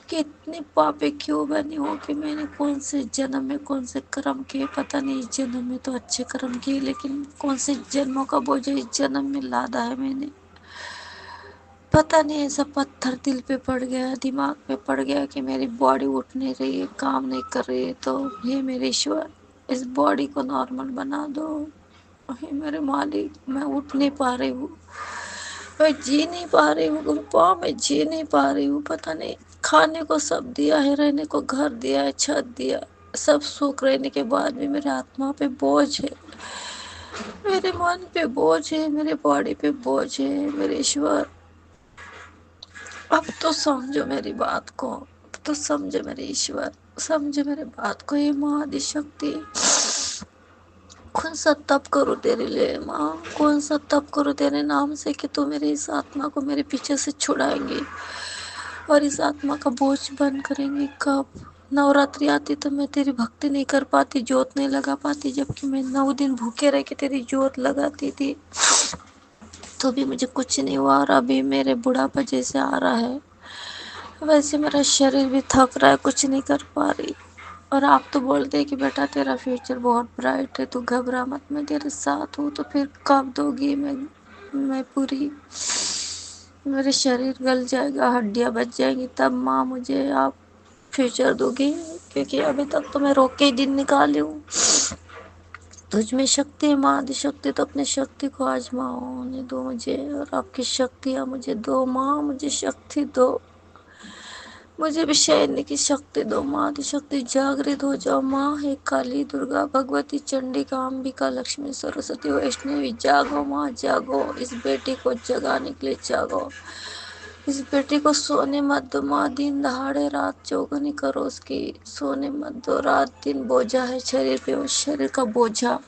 कि इतनी पापी क्यों बनी हूँ, कि मैंने कौन से जन्म में कौन से कर्म किए। पता नहीं, इस जन्म में तो अच्छे कर्म किए, लेकिन कौन से जन्मों का बोझ इस जन्म में लादा है मैंने। पता नहीं, ऐसा पत्थर दिल पे पड़ गया, दिमाग पे पड़ गया कि मेरी बॉडी उठ नहीं रही है, काम नहीं कर रही है। तो हे मेरे ईश्वर, इस बॉडी को नॉर्मल बना दो। हे मेरे मालिक, मैं उठ नहीं पा रही हूँ, मैं जी नहीं पा रही हूँ गुरुपा, मैं जी नहीं पा रही हूँ। पता नहीं, खाने को सब दिया है, रहने को घर दिया है, छत दिया, सब सुख रहने के बाद भी मेरे आत्मा पे बोझ है, मेरे मन पे बोझ है, मेरे बॉडी पे बोझ है। मेरे ईश्वर, अब तो समझो मेरी बात को, अब तो समझो मेरे ईश्वर, समझो मेरे बात को। ये माँ आदि शक्ति, कौन सा तप करूँ तेरे लिए माँ, कौन सा तप करूँ तेरे नाम से कि तू मेरी इस आत्मा को मेरे पीछे से छुड़ाएंगी और इस आत्मा का बोझ बंद करेंगी। कब नवरात्रि आती तो मैं तेरी भक्ति नहीं कर पाती, जोत नहीं लगा पाती, जबकि मैं 9 दिन भूखे रह के तेरी जोत लगाती थी, तो भी मुझे कुछ नहीं हुआ। और अभी मेरे बुढ़ापा जैसे आ रहा है, वैसे मेरा शरीर भी थक रहा है, कुछ नहीं कर पा रही। और आप तो बोलते हैं कि बेटा तेरा फ्यूचर बहुत ब्राइट है, तू घबरा मत, मैं तेरे साथ हूँ। तो फिर कब दोगी? मैं पूरी, मेरे शरीर गल जाएगा, हड्डियाँ बच जाएंगी, तब माँ मुझे आप फ्यूचर दोगी? क्योंकि अभी तक तो मैं रोक के ही दिन निकाली हूँ। तुझ में शक्ति है माँ आदि शक्ति, तो अपनी शक्ति को आजमाओ, होने दो मुझे, और आपकी शक्तियाँ मुझे दो माँ, मुझे शक्ति दो, मुझे भी शयन की शक्ति दो माँ आदि शक्ति। जागृत हो जाओ माँ, हे काली, दुर्गा, भगवती, चंडिका, अंबिका, लक्ष्मी, सरस्वती, वैष्णवी, जागो माँ जागो, इस बेटी को जगाने के लिए जागो। इस बेटी को सोने मत दो माँ, दिन दहाड़े रात चौगुनी करो उसकी, सोने मत दो। रात दिन बोझा है शरीर पे, उस शरीर का बोझा,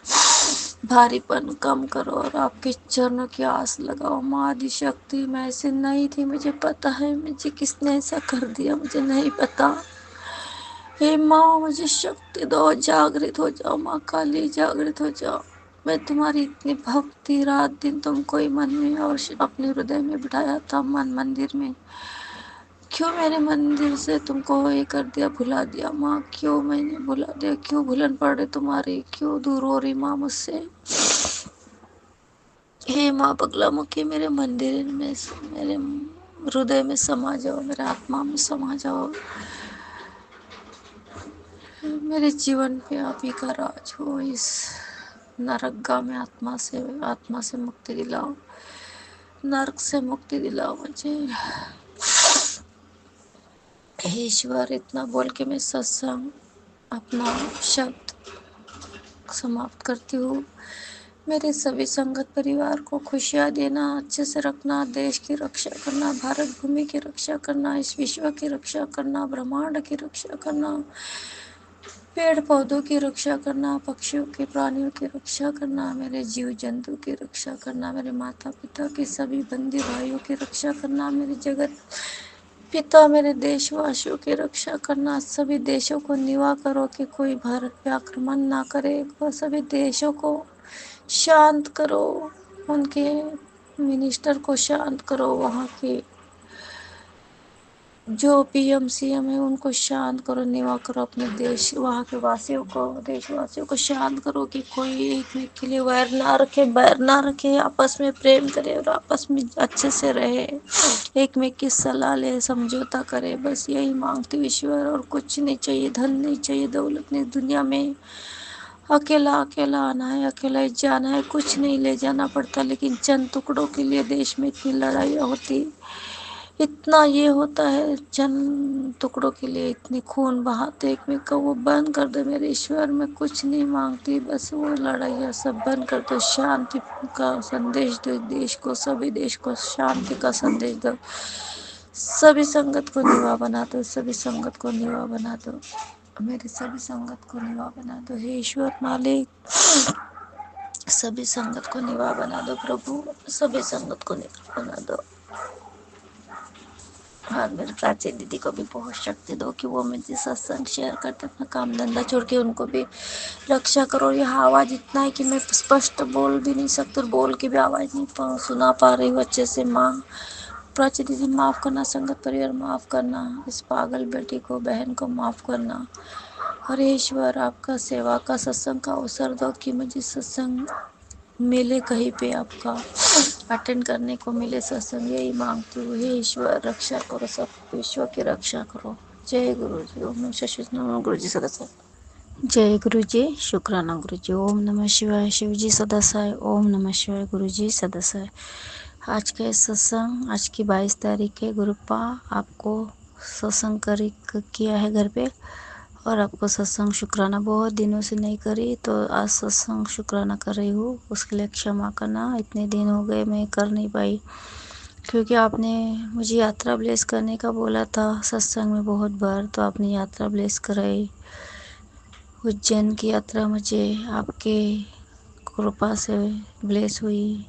भारीपन कम करो और आपके चरणों की आस लगाओ माँ आदि शक्ति। मैं ऐसे नहीं थी, मुझे पता है, मुझे किसने ऐसा कर दिया मुझे नहीं पता। हे माँ मुझे शक्ति दो, जागृत हो जाओ माँ काली, जागृत हो जाओ। मैं तुम्हारी इतनी भक्ति, रात दिन तुमको ही मन में और अपने हृदय में बिठाया था, मन मंदिर में, क्यों मेरे मंदिर से तुमको ये कर दिया, भुला दिया माँ? क्यों मैंने भुला दिया? क्यों भुलन पड़ रही तुम्हारी? क्यों दूर हो रही माँ मुझसे? हे माँ पगला मुखी, मेरे मंदिर में, मेरे हृदय में समा जाओ, मेरे आत्मा में समा जाओ, मेरे जीवन पे आप ही का राज हो। इस नरकगा में आत्मा से मुक्ति दिलाओ, नरक से मुक्ति दिलाओ मुझे। हे ईश्वर, इतना बोल के मैं सत्संग अपना शब्द समाप्त करती हूँ। मेरे सभी संगत परिवार को खुशियाँ देना, अच्छे से रखना, देश की रक्षा करना, भारत भूमि की रक्षा करना, इस विश्व की रक्षा करना, ब्रह्मांड की रक्षा करना, पेड़ पौधों की रक्षा करना, पक्षियों की, प्राणियों की रक्षा करना, मेरे जीव जंतु की रक्षा करना, मेरे माता पिता के सभी बंदी भाइयों की रक्षा करना, मेरे जगत पिता, मेरे देशवासियों की रक्षा करना। सभी देशों को निवा करो कि कोई भारत पे आक्रमण ना करे, और सभी देशों को शांत करो, उनके मिनिस्टर को शांत करो, वहाँ के जो पीएम सीएम है उनको शांत करो, निवा करो अपने देश, वहाँ के वासियों को, देशवासियों को शांत करो कि कोई एक में के लिए वैर ना रखे, बैर ना रखे, आपस में प्रेम करे और आपस में अच्छे से रहे, एक में की सलाह ले, समझौता करे। बस यही मांगती हूँ ईश्वर, और कुछ नहीं चाहिए, धन नहीं चाहिए, दौलत नहीं, दुनिया में अकेला अकेला आना है, अकेला ही जाना है, कुछ नहीं ले जाना पड़ता, लेकिन चंद टुकड़ों के लिए देश में इतनी लड़ाई होती। इतना ये होता है जन टुकड़ों के लिए, इतनी खून बहाते एक में का, वो बंद कर दो मेरे ईश्वर। मैं कुछ नहीं मांगती, बस वो लड़ाइयाँ सब बंद कर दो, शांति का संदेश दो देश को, सभी देश को शांति का संदेश दो, सभी संगत को निवा बना दो, सभी संगत को निवा बना दो, मेरी सभी संगत को निवा बना दो हे ईश्वर मालिक, सभी संगत को निवा बना दो प्रभु, सभी संगत को निवा बना दो। और मेरे प्राची दीदी को भी बहुत शक्ति दो कि वो मुझे सत्संग शेयर करते अपना काम धंधा छोड़ के, उनको भी रक्षा करो। यह आवाज़ इतना है कि मैं स्पष्ट बोल भी नहीं सकती, और बोल के भी आवाज़ नहीं सुना पा रही हूँ अच्छे से। माँ प्राची दीदी माफ़ करना, संगत परिवार माफ़ करना, इस पागल बेटी को, बहन को माफ़ करना। हरे ईश्वर, आपका सेवा का सत्संग का अवसर दो कि मुझे सत्संग मिले, कहीं पे आपका अटेंड करने को मिले सत्संग, यही मांगती हूँ हे ईश्वर। रक्षा करो, सब विश्व की रक्षा करो। जय गुरु जी। ओम नमः शिवाय। नमः गुरु जी सदा। जय गुरु जी। शुक्राना गुरु जी। ओम नमः शिवाय। शिव जी सदा सहाय। ओम नमः शिवाय। गुरु जी सदा सहाय। आज का सत्संग, आज की 22 तारीख है गुरुपा, आपको सत्संग किया है घर पे, और आपको सत्संग शुक्राना बहुत दिनों से नहीं करी, तो आज सत्संग शुक्राना कर रही हूँ, उसके लिए क्षमा करना। इतने दिन हो गए मैं कर नहीं पाई, क्योंकि आपने मुझे यात्रा ब्लेस करने का बोला था सत्संग में बहुत बार, तो आपने यात्रा ब्लेस कराई। उज्जैन की यात्रा मुझे आपके कृपा से ब्लेस हुई।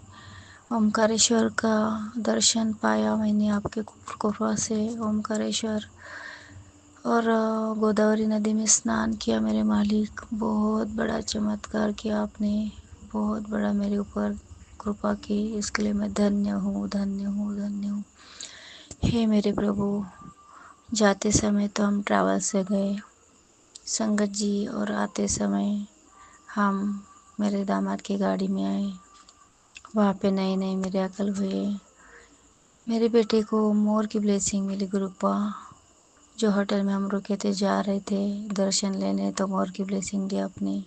ओमकारेश्वर का दर्शन पाया मैंने आपके कृपा से, ओमकारेश्वर। और गोदावरी नदी में स्नान किया मेरे मालिक। बहुत बड़ा चमत्कार किया आपने, बहुत बड़ा मेरे ऊपर कृपा की, इसके लिए मैं धन्य हूँ, धन्य हूँ, धन्य हूँ हे मेरे प्रभु। जाते समय तो हम ट्रैवल से गए संगत जी, और आते समय हम मेरे दामाद की गाड़ी में आए। वहाँ पे नए नए मेरे अकल हुए। मेरे बेटे को मोर की ब्लेसिंग मिली गुरुपा। जो होटल में हम रुके थे, जा रहे थे दर्शन लेने, तो मोर की ब्लेसिंग दी आपने,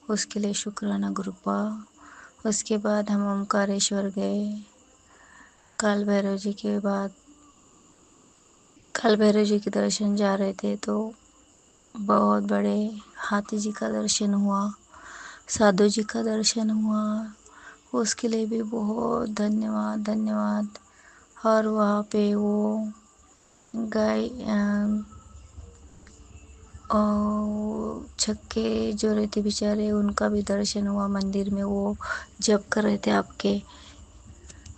उसके लिए शुक्राना गुरुपा। उसके बाद हम ओमकारेश्वर गए। काल भैरव जी के बाद, काल भैरव जी के दर्शन जा रहे थे, तो बहुत बड़े हाथी जी का दर्शन हुआ, साधु जी का दर्शन हुआ, उसके लिए भी बहुत धन्यवाद, धन्यवाद। और वहाँ पे वो गाय और छक्के जो रहते बेचारे, उनका भी दर्शन हुआ मंदिर में, वो जप कर रहे थे आपके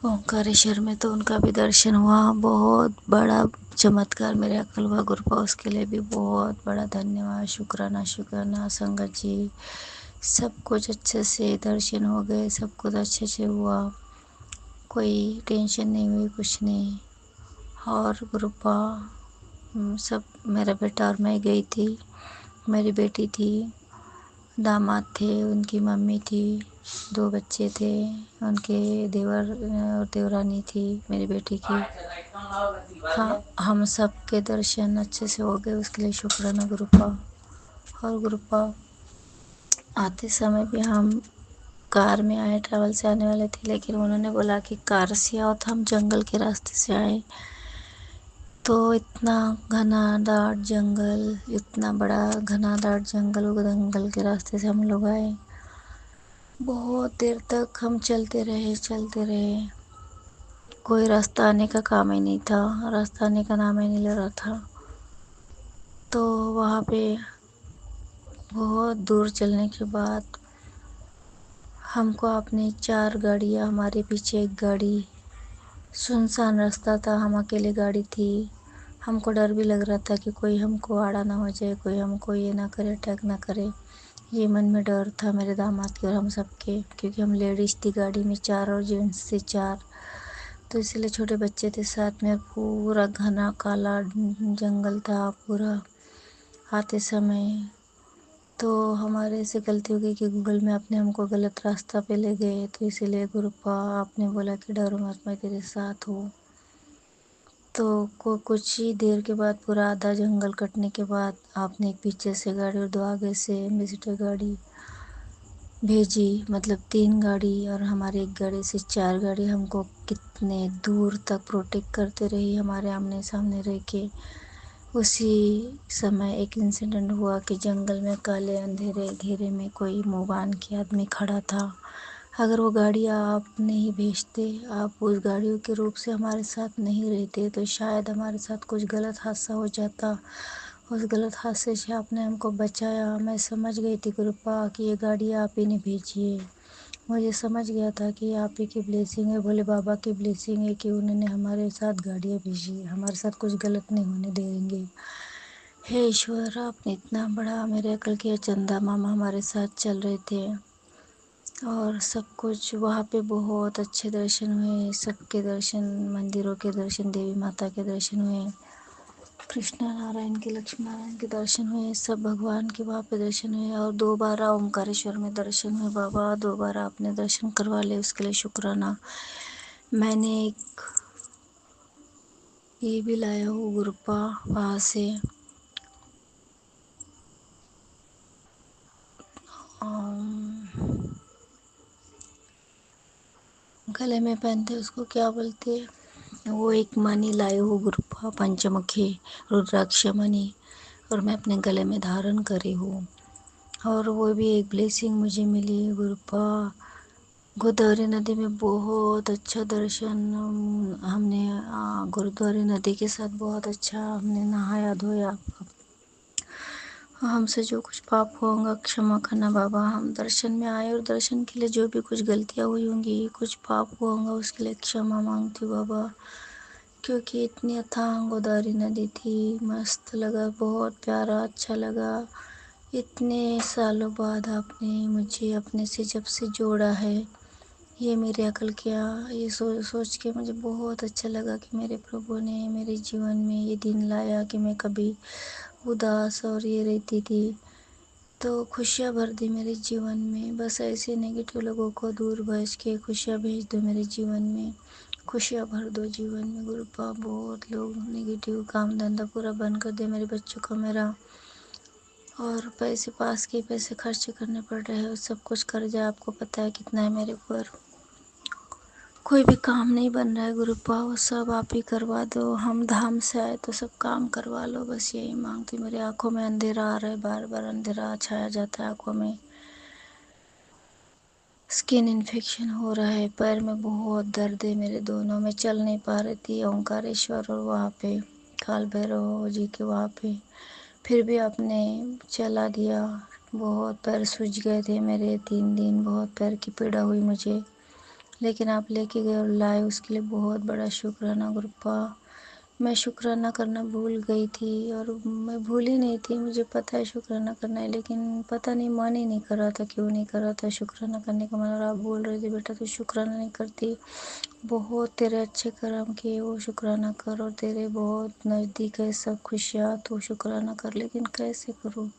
ओंकारेश्वर में, तो उनका भी दर्शन हुआ। बहुत बड़ा चमत्कार मेरे अकल हुआ गुरुपा, उसके लिए भी बहुत बड़ा धन्यवाद, शुक्राना, शुक्राना। संगत जी, सब कुछ अच्छे से दर्शन हो गए, सब कुछ अच्छे से हुआ, कोई टेंशन नहीं हुई, कुछ नहीं। और गुरुपा सब, मेरा बेटा और मैं गई थी, मेरी बेटी थी, दामाद थे, उनकी मम्मी थी, 2 बच्चे थे, उनके देवर और देवरानी थी मेरी बेटी की। हाँ, हम सब के दर्शन अच्छे से हो गए, उसके लिए शुक्राना गुरुपा। और गुरुपा, आते समय भी हम कार में आए, ट्रैवल से आने वाले थे, लेकिन उन्होंने बोला कि कार से आओ, तो हम जंगल के रास्ते से आए। तो इतना घनादाट जंगल, इतना बड़ा घनादाट जंगल, वो जंगल के रास्ते से हम लोग आए। बहुत देर तक हम चलते रहे, चलते रहे, कोई रास्ता आने का काम ही नहीं था, रास्ता आने का नाम ही नहीं ले रहा था। तो वहाँ पे बहुत दूर चलने के बाद हमको आपने 4 गाड़ियाँ, हमारे पीछे एक गाड़ी, सुनसान रास्ता था, हम अकेले गाड़ी थी। हमको डर भी लग रहा था कि कोई हमको आड़ा ना हो जाए, कोई हमको ये ना करे, अटैक ना करे। ये मन में डर था मेरे दामाद के और हम सबके, क्योंकि हम लेडीज़ थी गाड़ी में 4 और जेंट्स थे 4, तो इसलिए छोटे बच्चे थे साथ में। पूरा घना काला जंगल था पूरा आते समय। तो हमारे से गलती हो गई कि गूगल मैप ने हमको गलत रास्ता पे ले गए, तो इसीलिए गुरुपा आपने बोला कि डरो मत, मैं तेरे साथ हूँ। तो कुछ ही देर के बाद, पूरा आधा जंगल कटने के बाद, आपने एक पीछे से गाड़ी और 2 आगे से एम्बेसडर गाड़ी भेजी, मतलब 3 गाड़ी, और हमारी एक गाड़ी से 4 गाड़ी हमको कितने दूर तक प्रोटेक्ट करते रही हमारे आमने सामने रह के। उसी समय एक इंसिडेंट हुआ कि जंगल में काले अंधेरे घेरे में कोई मुँह के आदमी खड़ा था। अगर वो गाड़ियाँ आप नहीं भेजते, आप उस गाड़ियों के रूप से हमारे साथ नहीं रहते, तो शायद हमारे साथ कुछ गलत हादसा हो जाता। उस गलत हादसे से आपने हमको बचाया। मैं समझ गई थी गुरुपा कि ये गाड़ियाँ आप ही ने भेजी है। मुझे समझ गया था कि आप ही की ब्लेसिंग है, भोले बाबा की ब्लेसिंग है कि उन्होंने हमारे साथ गाड़ियाँ भेजी, हमारे साथ कुछ गलत नहीं होने देंगे। हे ईश्वर, आपने इतना बड़ा मेरे अकल किया। चंदा मामा हमारे साथ चल रहे थे और सब कुछ वहाँ पे बहुत अच्छे दर्शन हुए। सबके दर्शन, मंदिरों के दर्शन, देवी माता के दर्शन हुए, कृष्ण नारायण के, लक्ष्मी नारायण के दर्शन हुए, सब भगवान के वहाँ पे दर्शन हुए। और दोबारा ओंकारेश्वर में दर्शन हुए। बाबा दोबारा आपने दर्शन करवा ले, उसके लिए शुक्राना। मैंने एक ये भी लाया हूँ गुरुपा वहाँ से, गले में पहनते उसको क्या बोलते हैं, वो एक मणि लाए हो गुरुपा, पंचमुखी रुद्राक्ष मणि, और मैं अपने गले में धारण करी हूँ। और वो भी एक ब्लेसिंग मुझे मिली गुरुपा। गोदावरी नदी में बहुत अच्छा दर्शन, हमने गोदावरी नदी के साथ बहुत अच्छा हमने नहाया धोया। हमसे जो कुछ पाप होगा क्षमा करना बाबा। हम दर्शन में आए और दर्शन के लिए जो भी कुछ गलतियाँ हुई होंगी, कुछ पाप हुआ होगा, उसके लिए क्षमा मांगती हूँ बाबा। क्योंकि इतनी अथांग गोदावरी नदी थी, मस्त लगा, बहुत प्यारा, अच्छा लगा। इतने सालों बाद आपने मुझे अपने से जब से जोड़ा है, ये मेरे अकल क्या, ये सोच के मुझे बहुत अच्छा लगा कि मेरे प्रभु ने मेरे जीवन में ये दिन लाया कि मैं कभी उदास और ये रहती थी, तो खुशियाँ भर दी मेरे जीवन में। बस ऐसे नेगेटिव लोगों को दूर भेज के खुशियाँ भेज दो मेरे जीवन में, खुशियाँ भर दो जीवन में गुरुपा। बहुत लोग नेगेटिव काम धंधा पूरा बंद कर दे मेरे बच्चों का, मेरा, और पैसे पास के पैसे खर्च करने पड़ रहे हैं। सब कुछ कर्जा आपको पता है कितना है मेरे ऊपर। कोई भी काम नहीं बन रहा है गुरुपा, वो सब आप ही करवा दो। हम धाम से आए तो सब काम करवा लो, बस यही मांगती। मेरी आंखों में अंधेरा आ रहा है, बार बार अंधेरा छाया जाता है आंखों में। स्किन इन्फेक्शन हो रहा है, पैर में बहुत दर्द है मेरे दोनों में, चल नहीं पा रही थी। ओंकारेश्वर और वहाँ पे काल भैरव जी के वहाँ पे, फिर भी आपने चला दिया। बहुत पैर सूज गए थे मेरे, 3 दिन बहुत पैर की पीड़ा हुई मुझे, लेकिन आप लेके गए और लाए, उसके लिए बहुत बड़ा शुक्राना गुरुपा। मैं शुक्राना करना भूल गई थी, और मैं भूली नहीं थी, मुझे पता है शुक्राना करना है, लेकिन पता नहीं मन ही नहीं कर रहा था, क्यों नहीं कर रहा था शुक्राना करने का मन। और आप बोल रहे थे बेटा तू शुक्राना नहीं करती, बहुत तेरे अच्छे कर्म किए, वो शुक्राना कर, और तेरे बहुत नज़दीक है सब खुशियाँ, तो शुक्राना कर। लेकिन कैसे करूँ,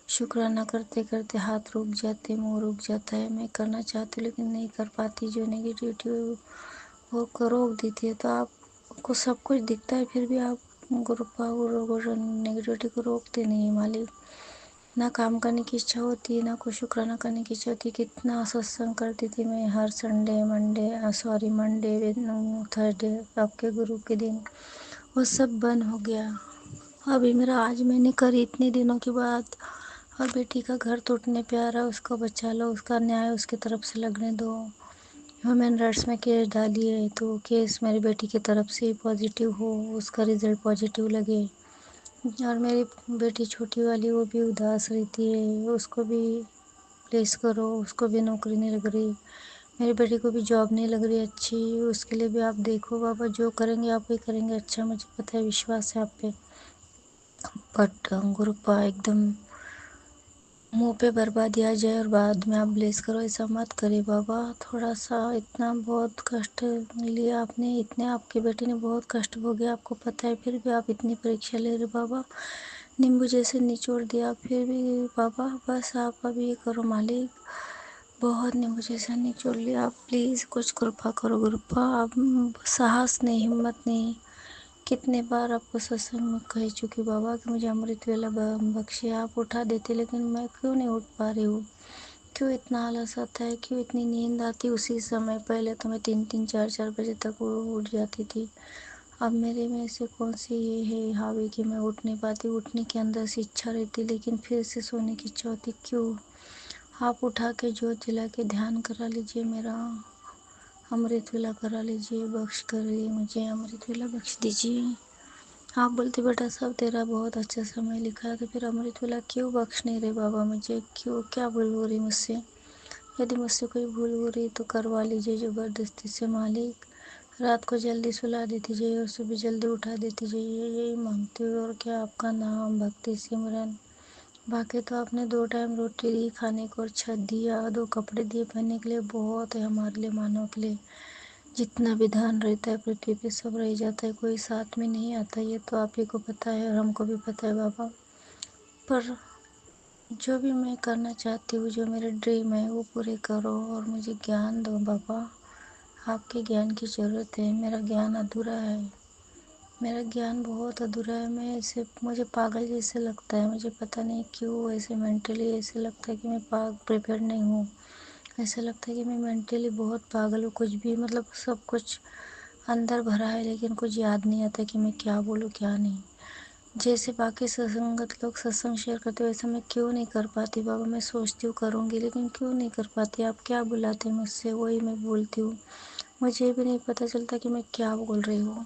शुक्राना करते करते हाथ रुक जाते, मुंह रुक जाता है। मैं करना चाहती हूँ लेकिन नहीं कर पाती, जो नेगेटिविटी वो को रोक देती है। तो आपको सब कुछ दिखता है, फिर भी आप गुरु नेगेटिविटी को रोकते नहीं है मालिक। ना काम करने की इच्छा होती है, ना कुछ शुक्राना करने की इच्छा होती है। कितना सत्संग करती थी मैं हर संडे मंडे थर्सडे आपके गुरु के दिन, वो सब बंद हो गया। अभी मेरा आज मैंने करी इतने दिनों के बाद, और बेटी का घर टूटने पे आ रहा है, उसको बचा लो, उसका न्याय उसकी तरफ से लगने दो। ह्यूमन राइट्स में केस डाली है, तो केस मेरी बेटी की तरफ से पॉजिटिव हो, उसका रिजल्ट पॉजिटिव लगे। और मेरी बेटी छोटी वाली, वो भी उदास रहती है, उसको भी प्लेस करो, उसको भी नौकरी नहीं लग रही, मेरी बेटी को भी जॉब नहीं लग रही अच्छी, उसके लिए भी आप देखो बाबा, जो करेंगे आप ही करेंगे अच्छा, मुझे पता है, विश्वास है आप पे। बट गुरुपा एकदम मुंह पे बर्बादी आ जाए और बाद में आप ब्लेस करो, ऐसा मत करिए बाबा। थोड़ा सा, इतना बहुत कष्ट लिया आपने, इतने आपके बेटे ने बहुत कष्ट भोगे, आपको पता है, फिर भी आप इतनी परीक्षा ले रहे बाबा। नींबू जैसे निचोड़ दिया, फिर भी बाबा बस आप अब ये करो मालिक, बहुत नींबू जैसा निचोड़ लिया, आप प्लीज़ कुछ कृपा करो गुरुपा। अब साहस नहीं, हिम्मत नहीं, कितने बार आपको सत्संग में कह चुकी बाबा कि मुझे अमृत वेला बख्शे, आप उठा देते, लेकिन मैं क्यों नहीं उठ पा रही हूँ। क्यों इतना आलस आता है, क्यों इतनी नींद आती है उसी समय। पहले तो मैं 3-3 4-4 बजे तक उठ जाती थी। अब मेरे में से कौन सी ये है हावी कि मैं उठ नहीं पाती। उठने के अंदर से इच्छा रहती लेकिन फिर से सोने की इच्छा होती। क्यों? आप उठा के जोत जला के ध्यान करा लीजिए, मेरा अमृत वेला करा लीजिए, बख्श करिए मुझे, अमृत वेला बख्श दीजिए। आप बोलते बेटा सब तेरा बहुत अच्छा समय लिखा है, तो फिर अमृत वेला क्यों बख्श नहीं रहे बाबा मुझे? क्यों, क्या भूल हो रही मुझसे? यदि मुझसे कोई भूल हो रही तो करवा लीजिए ज़बरदस्ती से मालिक। रात को जल्दी सुला देती जाइए और सुबह जल्दी उठा देती जाइए, यही मांगती हूँ। और क्या आपका नाम, भक्ति, सिमरन। बाकी तो आपने 2 टाइम रोटी दी खाने को और छत दिया, 2 कपड़े दिए पहनने के लिए, बहुत है हमारे लिए, मानव के लिए। जितना विधान रहता है पृथ्वी पे सब रह जाता है, कोई साथ में नहीं आता। ये तो आप ही को पता है और हमको भी पता है बाबा। पर जो भी मैं करना चाहती हूँ, जो मेरे ड्रीम है, वो पूरे करो और मुझे ज्ञान दो बाबा। आपके ज्ञान की ज़रूरत है, मेरा ज्ञान अधूरा है। मेरा ज्ञान बहुत अधूरा है। मैं ऐसे, मुझे पागल जैसे लगता है, मुझे पता नहीं क्यों ऐसे मेंटली ऐसे लगता है कि मैं प्रिपेयर नहीं हूँ। ऐसा लगता है कि मैं मेंटली बहुत पागल हूँ। कुछ भी मतलब सब कुछ अंदर भरा है लेकिन कुछ याद नहीं आता कि मैं क्या बोलूँ क्या नहीं। जैसे बाकी सत्संगत लोग सत्संग शेयर करते वैसे मैं क्यों नहीं कर पाती बाबा। मैं सोचती हूँ करूँगी लेकिन क्यों नहीं कर पाती। आप क्या बुलाते हैं मुझसे, वही मैं बोलती हूँ। मुझे भी नहीं पता चलता कि मैं क्या बोल रही हूँ।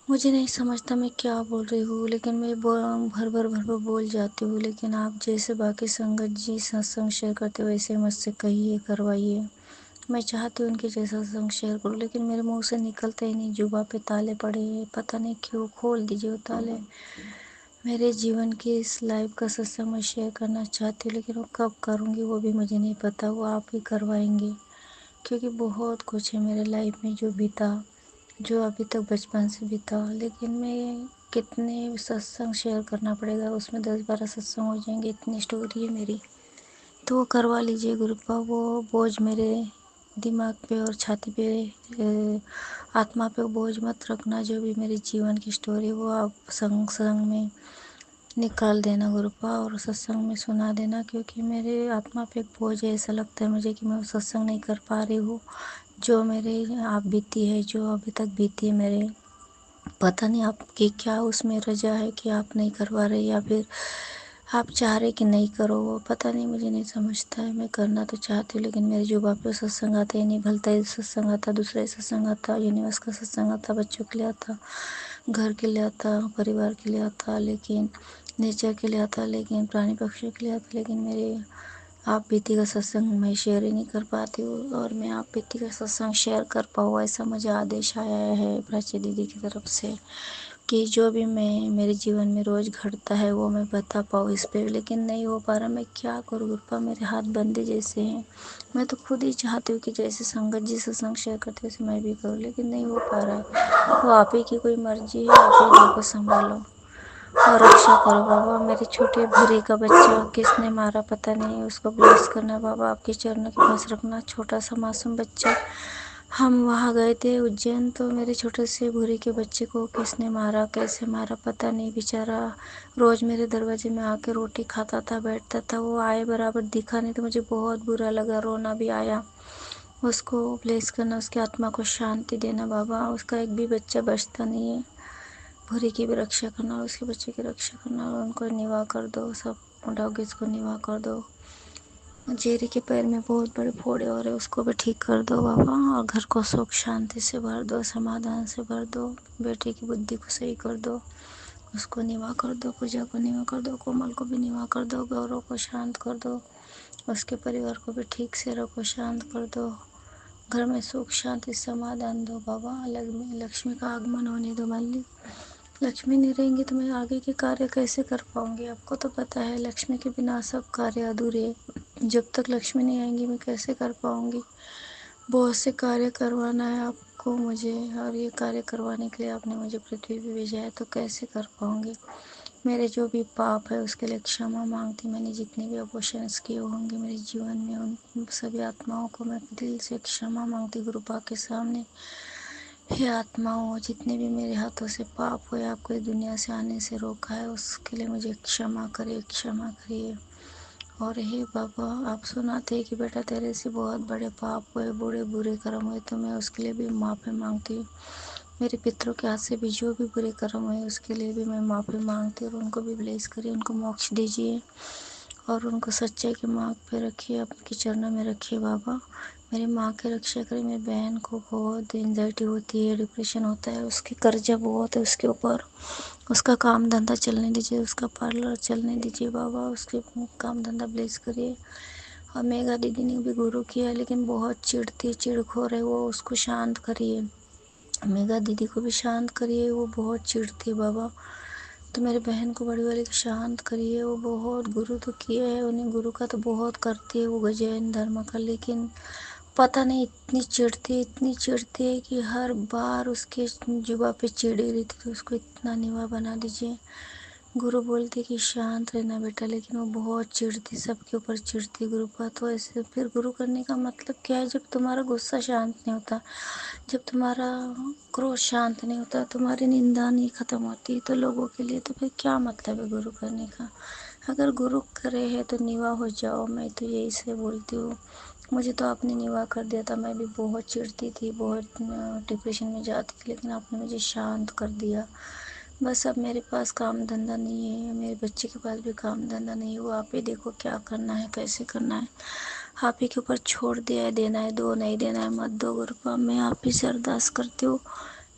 मुझे नहीं समझता मैं क्या बोल रही हूँ, लेकिन मैं भर भर भर भर बोल जाती हूँ। लेकिन आप जैसे बाकी संगत जी सत्संग शेयर करते वैसे मुझसे कहिए, करवाइए। मैं चाहती हूँ उनके जैसा सत्संग शेयर करूँ लेकिन मेरे मुंह से निकलता ही नहीं। जुबां पे ताले पड़े हैं, पता नहीं क्यों। खोल दीजिए वो ताले। मेरे जीवन की इस लाइफ का सत्संग मैं शेयर करना चाहती हूँ लेकिन वो कब करूँगी वो भी मुझे नहीं पता। वो आप ही करवाएंगे, क्योंकि बहुत कुछ है मेरे लाइफ में जो बीता, जो अभी तक बचपन से बीता। लेकिन मैं कितने सत्संग शेयर करना पड़ेगा, उसमें 10-12 सत्संग हो जाएंगे, इतनी स्टोरी है मेरी। तो वो करवा लीजिए गुरुपा। वो बोझ मेरे दिमाग पे और छाती पे, आत्मा पे बोझ मत रखना। जो भी मेरे जीवन की स्टोरी वो आप संग संग में निकाल देना गुरुपा और सत्संग में सुना देना, क्योंकि मेरे आत्मा पे एक बोझ है। ऐसा लगता है मुझे कि मैं सत्संग नहीं कर पा रही हूँ। जो मेरे आप बीती है, जो अभी तक बीती है मेरे, पता नहीं आपकी क्या उसमें रजा है कि आप नहीं करवा रहे या फिर आप चाह रहे कि नहीं करो। वो पता नहीं, मुझे नहीं समझता है। मैं करना तो चाहती हूँ लेकिन मेरे जुबान पे सत्संग आता ही नहीं। भलता ही सत्संग आता, दूसरा ही सत्संग आता, यूनिवर्स का सत्संग आता, बच्चों के लिए आता, घर के लिए आता, परिवार के लिए आता, लेकिन नेचर के लिए आता, लेकिन प्राणी पक्षियों के लिए आता। लेकिन मेरे आप बीती का सत्संग मैं शेयर ही नहीं कर पाती हूँ। और मैं आप बीती का सत्संग शेयर कर पाऊँ ऐसा मुझे आदेश आया है प्राची दीदी की तरफ से, कि जो भी मैं मेरे जीवन में रोज़ घटता है वो मैं बता पाऊँ इस पे। लेकिन नहीं हो पा रहा। मैं क्या करूँ गुरुपा, मेरे हाथ बंधे जैसे हैं। मैं तो खुद ही चाहती हूँ कि जैसे संगत जी सत्संग शेयर करते वैसे मैं भी करूँ, लेकिन नहीं हो पा रहा है। वो आप ही की कोई मर्जी है, आप ही मेरे को संभालो और रक्षा करो बाबा। मेरे छोटे भूरी का बच्चा किसने मारा पता नहीं, उसको ब्लेस करना बाबा, आपके चरणों के पास रखना। छोटा सा मासूम बच्चा, हम वहाँ गए थे उज्जैन, तो मेरे छोटे से भूरी के बच्चे को किसने मारा, कैसे मारा पता नहीं। बेचारा रोज़ मेरे दरवाजे में आके रोटी खाता था, बैठता था। वो आए बराबर दिखा नहीं तो मुझे बहुत बुरा लगा, रोना भी आया। उसको ब्लेस करना, उसकी आत्मा को शांति देना बाबा। उसका एक भी बच्चा बचता नहीं है। भूरी की भी रक्षा करना और उसके बच्चे की रक्षा करना और उनको निवाह कर दो। सब डॉगीज को निवाह कर दो। जेरी के पैर में बहुत बड़े फोड़े हो रहे, उसको भी ठीक कर दो बाबा। और घर को सुख शांति से भर दो, समाधान से भर दो। बेटे की बुद्धि को सही कर दो, उसको निवाह कर दो, पूजा को निवाह कर दो, कोमल को भी निवाह कर दो, गौरव को शांत कर दो, उसके परिवार को भी ठीक से रखो, शांत कर दो। घर में सुख शांति समाधान दो बाबा। लक्ष्मी का आगमन होने दो मालिक। लक्ष्मी नहीं रहेंगी तो मैं आगे के कार्य कैसे कर पाऊंगी? आपको तो पता है लक्ष्मी के बिना सब कार्य अधूरे हैं। जब तक लक्ष्मी नहीं आएंगी मैं कैसे कर पाऊंगी? बहुत से कार्य करवाना है आपको मुझे, और ये कार्य करवाने के लिए आपने मुझे पृथ्वी पे भेजा है, तो कैसे कर पाऊंगी? मेरे जो भी पाप है उसके लिए क्षमा मांगती। मैंने जितने भी अबॉर्शंस किए होंगे मेरे जीवन में, उन सभी आत्माओं को मैं दिल से क्षमा मांगती गुरुपा के सामने। हे आत्माओं, जितने भी मेरे हाथों से पाप हुए, आपको इस दुनिया से आने से रोका है, उसके लिए मुझे क्षमा करिए, क्षमा करिए। और हे बाबा, आप सुनाते कि बेटा तेरे से बहुत बड़े पाप हुए, बड़े बुरे कर्म हुए, तो मैं उसके लिए भी माफ़ी मांगती हूँ। मेरे पितरों के हाथ से भी जो भी बुरे कर्म हुए उसके लिए भी मैं माफ़ी मांगती हूँ। और उनको भी ब्लेस करिए, उनको मोक्ष दीजिए और उनको सच्चाई के मार्ग पे रखिए, आपके चरणों में रखिए बाबा। मेरी माँ की रक्षा करिए। मेरी बहन को बहुत एंजाइटी होती है, डिप्रेशन होता है, उसकी कर्जा बहुत है उसके ऊपर। उसका काम धंधा चलने दीजिए, उसका पार्लर चलने दीजिए बाबा, उसके काम धंधा ब्लेस करिए। और मेघा दीदी ने भी गुरु किया, लेकिन बहुत चिढ़ती चिढ़खोर है वो, उसको शांत करिए। मेघा दीदी को भी शांत करिए, वो बहुत चिढ़ती है बाबा। तो मेरे बहन को, बड़ी वाली को शांत करिए। वो बहुत गुरु तो किया है, उन्हें गुरु का तो बहुत करती है वो जैन धर्म का, लेकिन पता नहीं इतनी चिढ़ती है कि हर बार उसके जुबा पे चिढ़ी रहती, तो उसको इतना निवा बना दीजिए। गुरु बोलते कि शांत रहना बेटा, लेकिन वो बहुत चिढ़ती, सबके ऊपर चिढ़ती गुरु पर। तो ऐसे फिर गुरु करने का मतलब क्या है? जब तुम्हारा गुस्सा शांत नहीं होता, जब तुम्हारा क्रोध शांत नहीं होता, तुम्हारी निंदा नहीं खत्म होती, तो लोगों के लिए तो फिर क्या मतलब है गुरु करने का? अगर गुरु करे है तो निवा हो जाओ, मैं तो यही से बोलती हूँ। मुझे तो आपने निवा कर दिया था, मैं भी बहुत चिढ़ती थी, बहुत डिप्रेशन में जाती थी, लेकिन आपने मुझे शांत कर दिया। बस अब मेरे पास काम धंधा नहीं है, मेरे बच्चे के पास भी काम धंधा नहीं है। वो आप ही देखो क्या करना है, कैसे करना है, आप ही के ऊपर छोड़ दिया है। देना है दो, नहीं देना है मत दो गुरुपा। मैं आप ही से अरदास करती हूँ,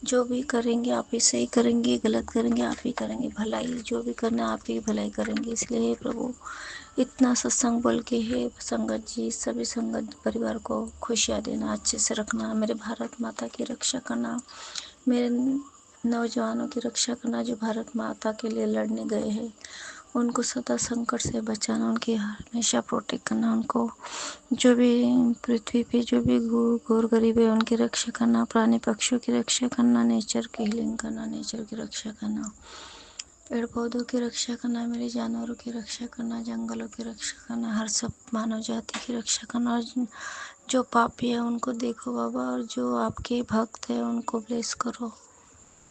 जो भी करेंगे आप ही सही करेंगे, गलत करेंगे आप ही करेंगे, भलाई जो भी करना है आप ही भलाई करेंगे। इसलिए हे प्रभु, इतना सत्संग बोल के हे संगत जी, सभी संगत परिवार को खुशियाँ देना, अच्छे से रखना, मेरे भारत माता की रक्षा करना, मेरे नौजवानों की रक्षा करना जो भारत माता के लिए लड़ने गए हैं, उनको सदा संकट से बचाना, उनकी हमेशा प्रोटेक्ट करना, उनको जो भी पृथ्वी पे जो भी घोर गरीब है उनकी रक्षा करना, प्राणी पक्षियों की रक्षा करना, नेचर की हीलिंग करना, नेचर की रक्षा करना, पेड़ पौधों की रक्षा करना, मेरे जानवरों की रक्षा करना, जंगलों की रक्षा करना, हर सब मानव जाति की रक्षा करना। और जो पापी है उनको देखो बाबा, और जो आपके भक्त है उनको ब्लेस करो।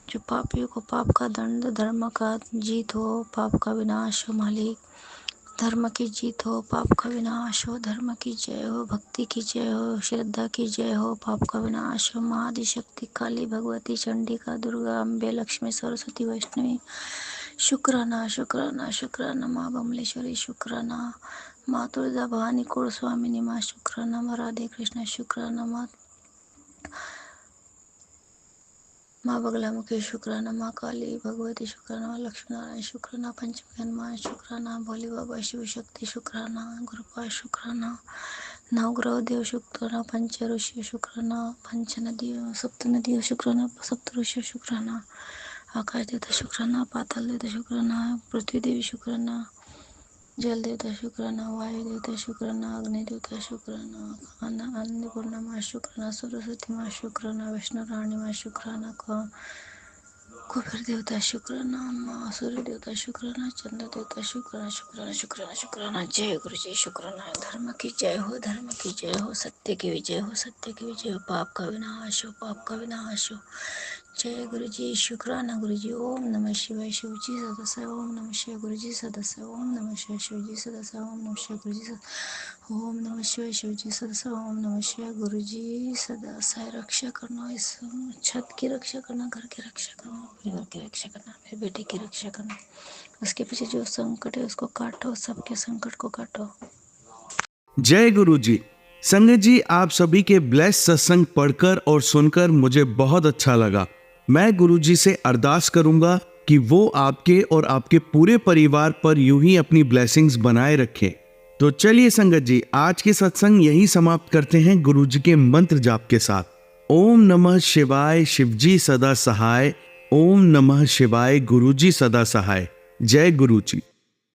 जो पापियों को पाप का दंड, धर्म का जीत हो, पाप का विनाश हो मालिक। धर्म की जीत हो, पाप का विनाश हो, धर्म की जय हो, भक्ति की जय हो, श्रद्धा की जय हो, पाप का विनाश हो। माँ आदिशक्ति, काली, भगवती, चंडिका, दुर्गा, अम्बे, लक्ष्मी, सरस्वती, वैष्णवी, शुक्राना शुक्राना शुक्राना। माँ बमलेश्वरी शुक्राना, माँ तुलजा भवानी कुल स्वामिनी माँ शुक्राना, माँ राधे कृष्ण शुक्राना, माँ बगलामुखी शुक्राना, माँ काली भगवती शुक्राना, माँ लक्ष्मी नारायण शुक्राना, पंचमी हनुमान शुक्राना, भोले बाबा शिव शक्ति शुक्राना, गुरुपा शुक्राना, नवग्रह देव शुक्राना, पंच ऋषि शुक्राना, पंच नदियों सप्त नदियों शुक्राना, सप्त ऋषि शुक्राना, आकाश देवता शुक्राना, पाताल देवता शुक्राना, पृथ्वी देवी शुक्राना, जल देवता शुक्राना, वायु देवता शुक्राना, अग्नि देवता शुक्राना, अन्नपूर्णा माँ शुक्राना, सरस्वती माँ शुक्राना, विष्णु रानी माँ शुक्राना, कुबेर देवता शुक्राना, माँ सूर्य देवता शुक्राना, चंद्र देवता शुक्राना, शुक्राना शुक्राना शुक्राना। जय गुरु जी, शुक्राना। धर्म की जय हो, धर्म की जय हो, सत्य की विजय हो, सत्य की विजय हो, पाप का विनाश हो, पाप का विनाश हो। जय गुरु जी, शुक्राना गुरु जी। ओम नमः शिवाय। शिव जी सदस्य, ओम नमः शिवाय। गुरु जी सदस्य, ओम नमः शिवाय। शिव जी सदस्य, ओम नमः शिवाय। गुरु जी सदस्य, ओम नमः शिवाय। शिव जी सदस्य, ओम नमः शिवाय। गुरु जी सदस्य, रक्षा करना, इस छत की रक्षा करना, घर की रक्षा करना, परिवार की रक्षा करना, मेरे बेटे की रक्षा करना, उसके पीछे जो संकट है उसको काटो, सबके संकट को काटो। जय गुरु जी। संगत जी, आप सभी के ब्लेस सत्संग पढ़कर और सुनकर मुझे बहुत अच्छा लगा। मैं गुरु जी से अरदास करूंगा कि वो आपके और आपके पूरे परिवार पर यूं ही अपनी ब्लेसिंग्स बनाए रखें। तो चलिए संगत जी, आज के सत्संग यही समाप्त करते हैं गुरु जी के मंत्र जाप के साथ। ओम नमः शिवाय, शिवजी सदा सहाय। ओम नमः शिवाय, गुरु जी सदा सहाय। जय गुरु जी।